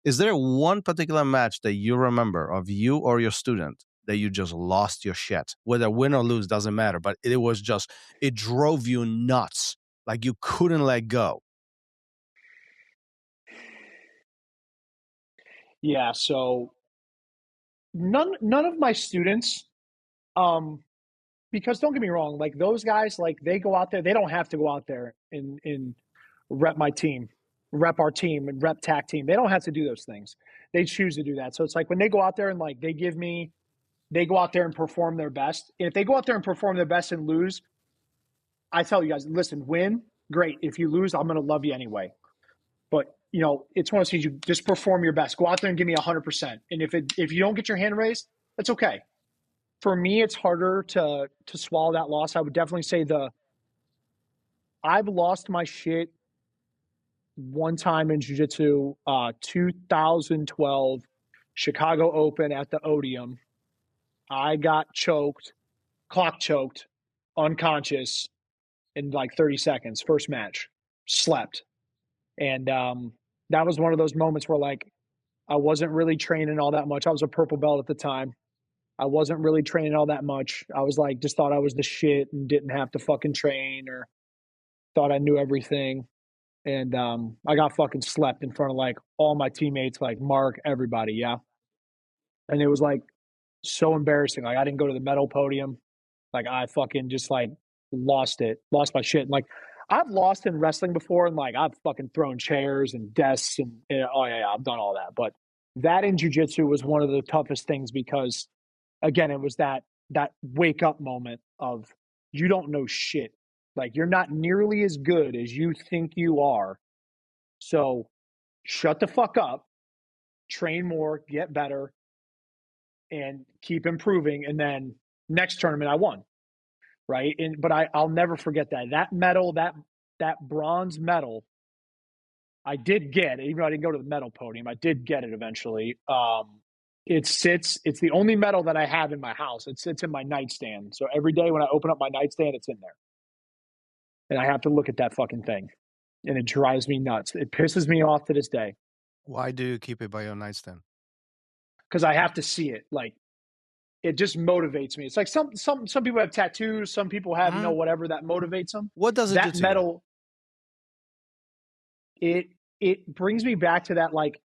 Is there one particular match that you remember of you or your student that you just lost your shit? Whether win or lose, doesn't matter, but it was just, it drove you nuts. Like you couldn't let go. Yeah. So none of my students, because don't get me wrong, like those guys, like they go out there, they don't have to go out there and rep my team, rep our team and rep TAC team. They don't have to do those things. They choose to do that. So it's like when they go out there and like they go out there and perform their best. And if they go out there and perform their best and lose, I tell you guys, listen, win, great. If you lose, I'm going to love you anyway. But, it's one of those things, you just perform your best. Go out there and give me 100%. And if you don't get your hand raised, that's okay. For me, it's harder to swallow that loss. I would definitely say I've lost my shit one time in jiu-jitsu, 2012 Chicago Open at the Odeum. I got clock choked, unconscious in like 30 seconds, first match, slept. And that was one of those moments where like I wasn't really training all that much. I was a purple belt at the time. I wasn't really training all that much. I was like, just thought I was the shit and didn't have to fucking train or thought I knew everything. And I got fucking slept in front of like all my teammates, like Mark, everybody. Yeah. And it was like so embarrassing. Like I didn't go to the medal podium. Like I fucking just like lost my shit. And like I've lost in wrestling before, and like I've fucking thrown chairs and desks and oh yeah, I've done all that. But that in jiu-jitsu was one of the toughest things because again, it was that wake up moment of you don't know shit. Like you're not nearly as good as you think you are. So shut the fuck up, train more, get better, and keep improving. And then next tournament I won. Right. But I'll never forget that medal, that bronze medal, I did get, even though I didn't go to the medal podium, I did get it eventually. It's the only medal that I have in my house. It sits in my nightstand. So every day when I open up my nightstand, it's in there. And I have to look at that fucking thing. And it drives me nuts. It pisses me off to this day. Why do you keep it by your nightstand? Because I have to see it. Like, it just motivates me. It's like some people have tattoos, some people have whatever that motivates them. What does it do to you? That medal, it brings me back to that, like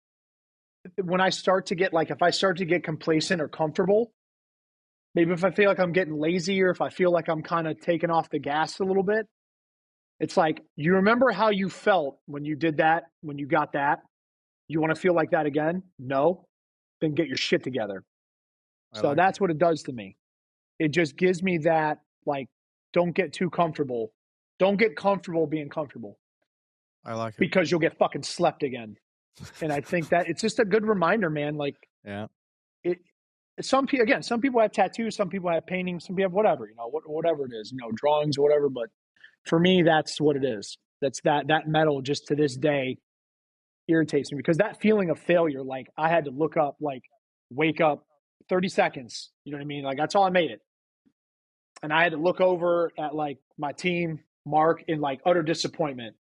when I start to get like, if I start to get complacent or comfortable, maybe if I feel like I'm getting lazy or if I feel like I'm kind of taking off the gas a little bit, it's like, you remember how you felt when you did that, when you got that? You want to feel like that again? No? Then get your shit together. So that's what it does to me. It just gives me that, like, don't get too comfortable. Don't get comfortable being comfortable. I like it. Because you'll get fucking slept again. And I think that it's just a good reminder, man. Like, yeah. Some people have tattoos, some people have paintings, some people have whatever, whatever it is, drawings or whatever. But for me, that's what it is. That's that medal just to this day irritates me because that feeling of failure, like I had to look up, like wake up 30 seconds. You know what I mean? Like that's all I made it. And I had to look over at like my team, Mark, in like utter disappointment,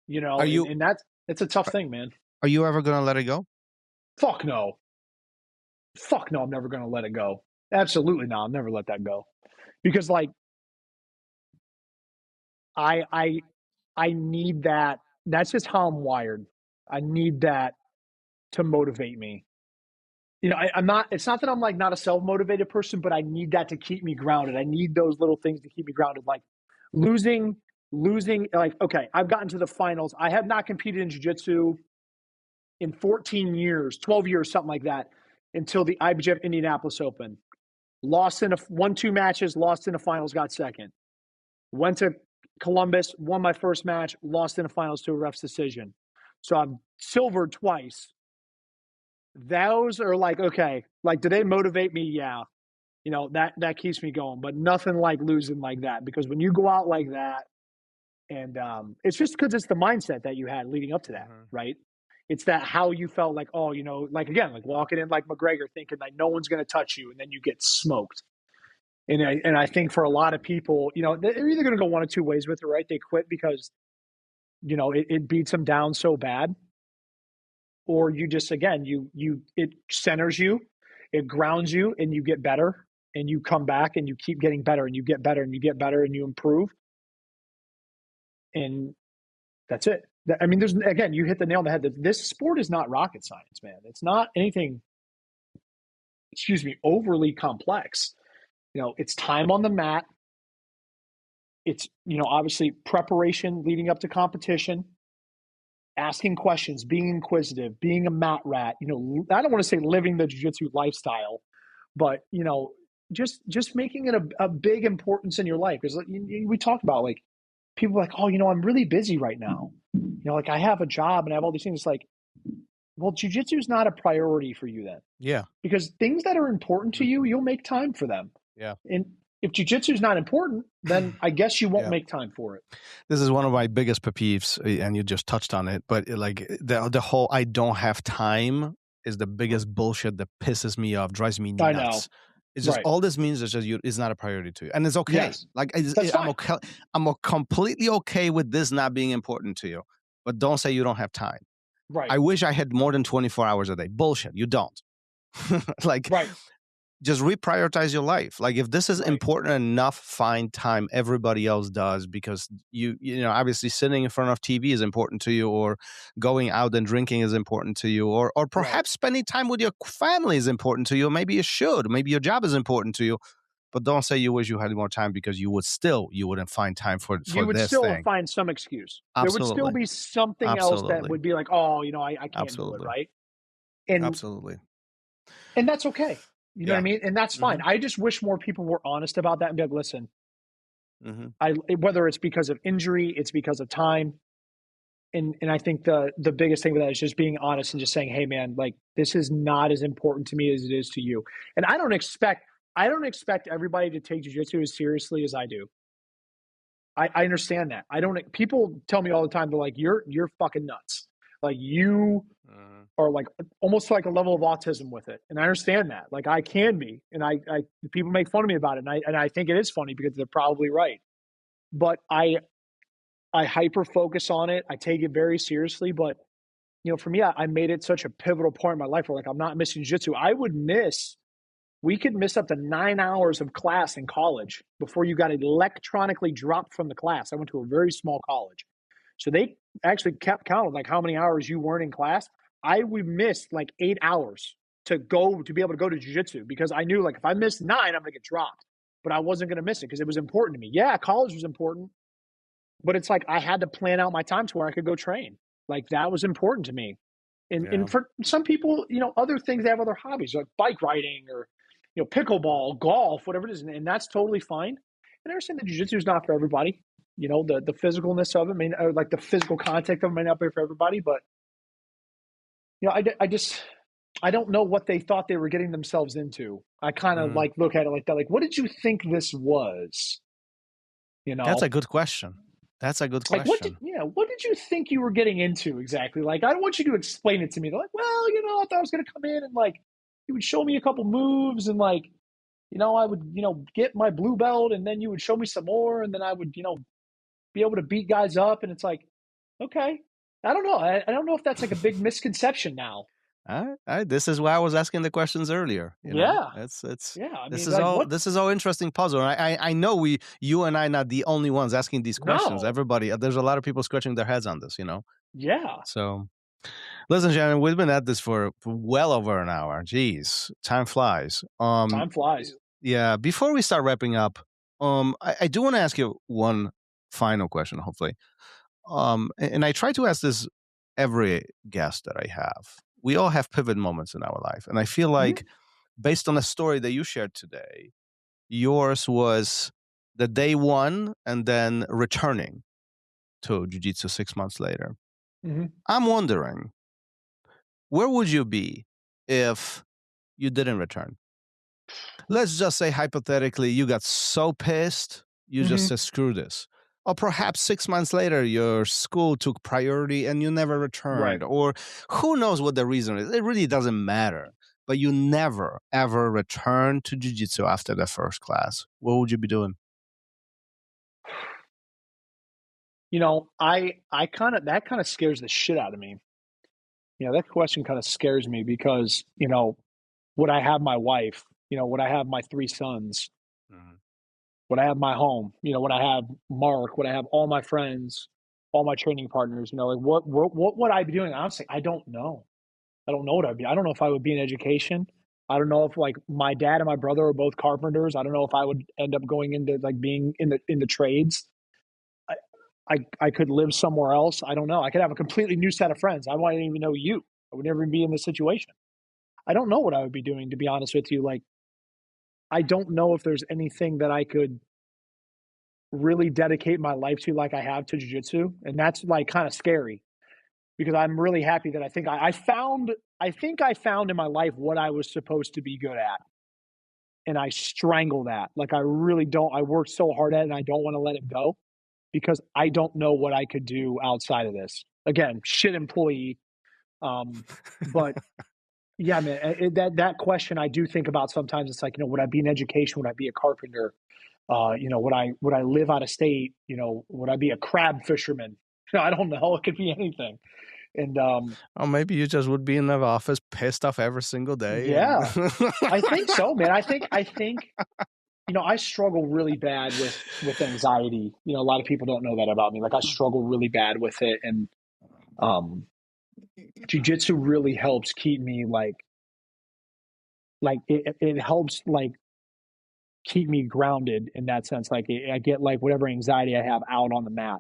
and it's a tough thing, man. Are you ever going to let it go? Fuck no. I'm never going to let it go. Absolutely not. I'll never let that go. Because like, I need that. That's just how I'm wired. I need that to motivate me. It's not that I'm like not a self-motivated person, but I need that to keep me grounded. I need those little things to keep me grounded. Like losing losing, like, okay, I've gotten to the finals. I have not competed in jiu-jitsu in 14 years, 12 years, something like that, until the IBJJF Indianapolis Open. Lost in 1-2 matches, lost in the finals, got second. Went to Columbus, won my first match, lost in the finals to a ref's decision. So I've silvered twice. Those are like, okay, like, do they motivate me? Yeah. You know, that keeps me going, but nothing like losing like that, because when you go out like that, and it's just because it's the mindset that you had leading up to that, right? It's that how you felt like, oh, you know, like, again, like walking in like McGregor thinking that no one's going to touch you, and then you get smoked. And I think for a lot of people, you know, they're either going to go one of two ways with it, right? They quit because, you know, it beats them down so bad, or you just, again, it centers you, it grounds you, and you get better, and you come back and you keep getting better, and you get better, and you get better, and you improve. And that's it. I mean, again, you hit the nail on the head. This sport is not rocket science, man. It's not anything, overly complex. You know, it's time on the mat. It's, you know, obviously preparation leading up to competition, asking questions, being inquisitive, being a mat rat. You know, I don't want to say living the jiu-jitsu lifestyle, but, you know, just making it a big importance in your life. Because we talked about, like, people are like, oh, you know, I'm really busy right now. You know, like, I have a job and I have all these things. It's like, well, jiu-jitsu is not a priority for you then. Yeah. Because things that are important to you, you'll make time for them. Yeah. And if jiu-jitsu is not important, then I guess you won't make time for it. This is one of my biggest pet peeves, and you just touched on it. But like the whole "I don't have time" is the biggest bullshit that pisses me off, drives me nuts. I know. It's just all this means is just it's not a priority to you, and it's okay. Yes. Like That's I'm okay. I'm completely okay with this not being important to you, but don't say you don't have time. Right. I wish I had more than 24 hours a day. Bullshit. You don't. Like. Right. Just reprioritize your life. Like, if this is important enough, find time. Everybody else does, because you know, obviously sitting in front of TV is important to you, or going out and drinking is important to you, or perhaps spending time with your family is important to you. Maybe you should. Maybe your job is important to you. But don't say you wish you had more time, because you wouldn't find time for you would this still thing. Find some excuse. Absolutely. There would still be something else that would be like, oh, you know, I can't do it, right? And absolutely. And that's okay. You know what I mean? And that's fine. I just wish more people were honest about that and be like, listen, whether it's because of injury, it's because of time. And I think the biggest thing with that is just being honest and just saying, hey man, like, this is not as important to me as it is to you. And I don't expect everybody to take jiu-jitsu as seriously as I do. I understand that. People tell me all the time, they're like, you're fucking nuts. Like, you are like almost like a level of autism with it. And I understand that. Like, I can be. And I people make fun of me about it. And I think it is funny because they're probably right. But I hyper focus on it. I take it very seriously. But, you know, for me, I made it such a pivotal point in my life where, like, I'm not missing jiu-jitsu. We could miss up to 9 hours of class in college before you got electronically dropped from the class. I went to a very small college. So they actually kept count of, like, how many hours you weren't in class. I would miss like 8 hours to be able to go to jiu-jitsu, because I knew, like, if I missed 9, I'm going to get dropped. But I wasn't going to miss it because it was important to me. Yeah, college was important, but it's like I had to plan out my time to where I could go train. Like, that was important to me. And for some people, you know, other things, they have other hobbies like bike riding or, you know, pickleball, golf, whatever it is. And that's totally fine. And I understand that jiu-jitsu is not for everybody. You know, the physicalness of it, like the physical contact of it, may not be for everybody. But, you know, I don't know what they thought they were getting themselves into. I kind of like look at it like that. Like, what did you think this was? You know, that's a good question. Like, what did you think you were getting into exactly? Like, I don't want you to explain it to me. They're like, well, you know, I thought I was going to come in and, like, you would show me a couple moves and, like, you know, I would, you know, get my blue belt and then you would show me some more and then I would, you know, be able to beat guys up. And it's like, okay, I don't know. I don't know if that's like a big misconception now. This is why I was asking the questions earlier. You know? This is all interesting puzzle. I know you and I not the only ones asking these questions. No. Everybody, there's a lot of people scratching their heads on this, you know? Yeah. So, listen, Shannon, we've been at this for well over an hour. Jeez, time flies. Time flies. Yeah. Before we start wrapping up, I do want to ask you one final question, hopefully. And I try to ask this every guest that I have. We all have pivot moments in our life. And I feel like based on the story that you shared today, yours was the day one and then returning to jiu-jitsu 6 months later. I'm wondering, where would you be if you didn't return? Let's just say hypothetically, you got so pissed, you just said, screw this. Or perhaps 6 months later, your school took priority and you never returned. Right. Or who knows what the reason is. It really doesn't matter. But you never, ever returned to jiu-jitsu after the first class. What would you be doing? You know, that kind of scares the shit out of me. You know, that question kind of scares me because, you know, would I have my wife? You know, would I have my 3 sons? Would I have my home? You know, would I have Mark? Would I have all my friends, all my training partners? You know, like what would I be doing? Honestly, I don't know. I don't know what I'd be. I don't know if I would be in education. I don't know if like my dad and my brother are both carpenters. I don't know if I would end up going into like being in the trades. I could live somewhere else. I don't know. I could have a completely new set of friends. I wouldn't even know you. I would never be in this situation. I don't know what I would be doing, to be honest with you. Like, I don't know if there's anything that I could really dedicate my life to like I have to jiu-jitsu. And that's like kind of scary because I'm really happy that I think I found in my life what I was supposed to be good at. And I strangle that. Like I really don't. I worked so hard at it and I don't want to let it go because I don't know what I could do outside of this. Again, shit employee. But yeah, man, that question I do think about sometimes. It's like, you know, would I be in education? Would I be a carpenter? You know, would I live out of state? You know, would I be a crab fisherman? You know, I don't know. It could be anything. And or maybe you just would be in the office pissed off every single day. Yeah, I think so, man. I think you know, I struggle really bad with anxiety. You know, a lot of people don't know that about me. Like I struggle really bad with it, and jiu-jitsu really helps keep me like it helps like keep me grounded in that sense. Like I get like whatever anxiety I have out on the mat.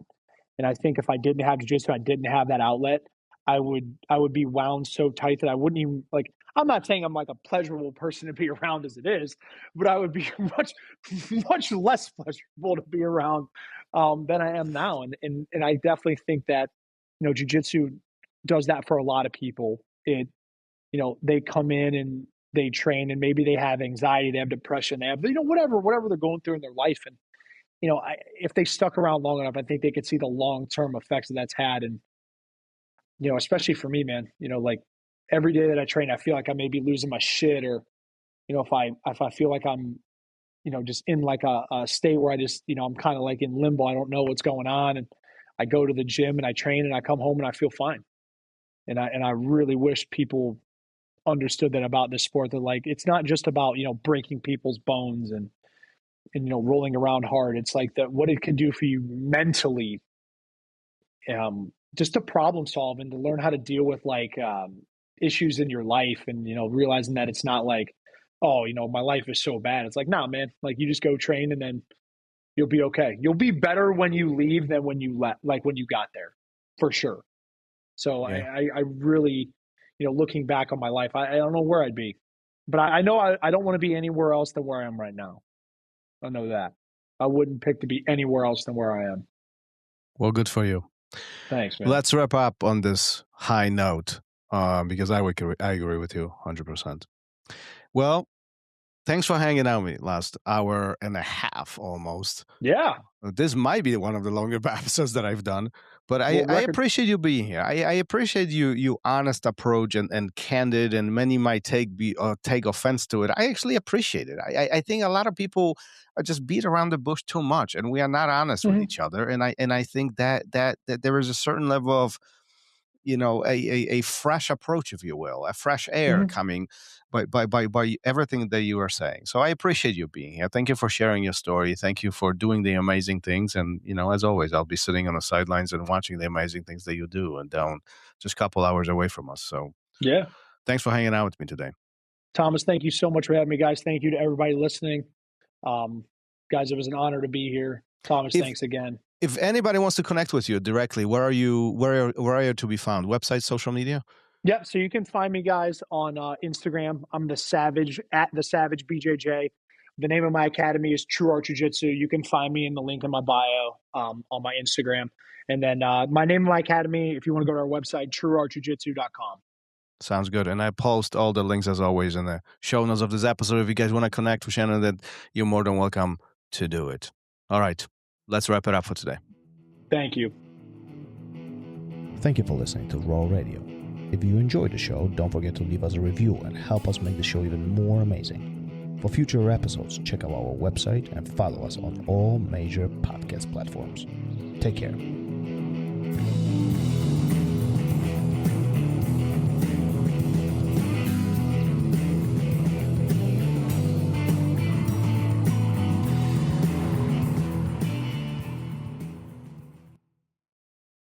And I think if I didn't have jiu-jitsu, I didn't have that outlet, I would be wound so tight that I wouldn't even like, I'm not saying I'm like a pleasurable person to be around as it is, but I would be much less pleasurable to be around than I am now. And I definitely think that, you know, jiu-jitsu does that for a lot of people. It, you know, they come in and they train and maybe they have anxiety, they have depression, they have, you know, whatever they're going through in their life. And, you know, if they stuck around long enough, I think they could see the long-term effects that that's had. And, you know, especially for me, man, you know, like every day that I train, I feel like I may be losing my shit, or, you know, if I feel like I'm, you know, just in like a state where I just, you know, I'm kind of like in limbo. I don't know what's going on. And I go to the gym and I train and I come home and I feel fine. And I really wish people understood that about this sport, that like, it's not just about, you know, breaking people's bones and, you know, rolling around hard. It's like that, what it can do for you mentally, just to problem solve and to learn how to deal with like, issues in your life. And, you know, realizing that it's not like, oh, you know, my life is so bad. It's like, nah, man, like you just go train and then you'll be okay. You'll be better when you leave than when you like when you got there, for sure. So yeah. I really, you know, looking back on my life, I don't know where I'd be, but I know I don't want to be anywhere else than where I am right now. I know that. I wouldn't pick to be anywhere else than where I am. Well, good for you. Thanks, man. Let's wrap up on this high note, because I agree with you 100%. Well, thanks for hanging out with me last hour and a half almost. Yeah. This might be one of the longer episodes that I've done, but I appreciate you being here. I appreciate you honest approach and candid, and many might take offense to it. I actually appreciate it. I think a lot of people are just beat around the bush too much, and we are not honest with each other. And I think that there is a certain level of, you know, a fresh approach, if you will, a fresh air coming by everything that you are saying. So I appreciate you being here. Thank you for sharing your story. Thank you for doing the amazing things. And, you know, as always, I'll be sitting on the sidelines and watching the amazing things that you do, and down just a couple hours away from us. So yeah, thanks for hanging out with me today. Thomas, thank you so much for having me, guys. Thank you to everybody listening. Guys, it was an honor to be here. Thomas, thanks again. if anybody wants to connect with you directly, where are you to be found? Website, social media? Yep. So you can find me guys on Instagram. I'm the Savage BJJ. The name of my academy is True Art Jiu-Jitsu. You can find me in the link in my bio on my Instagram. And then my name of my academy, if you want to go to our website, trueartjujitsu.com. Sounds good. And I post all the links as always in the show notes of this episode. If you guys want to connect with Shannon, that you're more than welcome to do it. All right. Let's wrap it up for today. Thank you. Thank you for listening to RŌL Radio. If you enjoyed the show, don't forget to leave us a review and help us make the show even more amazing. For future episodes, check out our website and follow us on all major podcast platforms. Take care.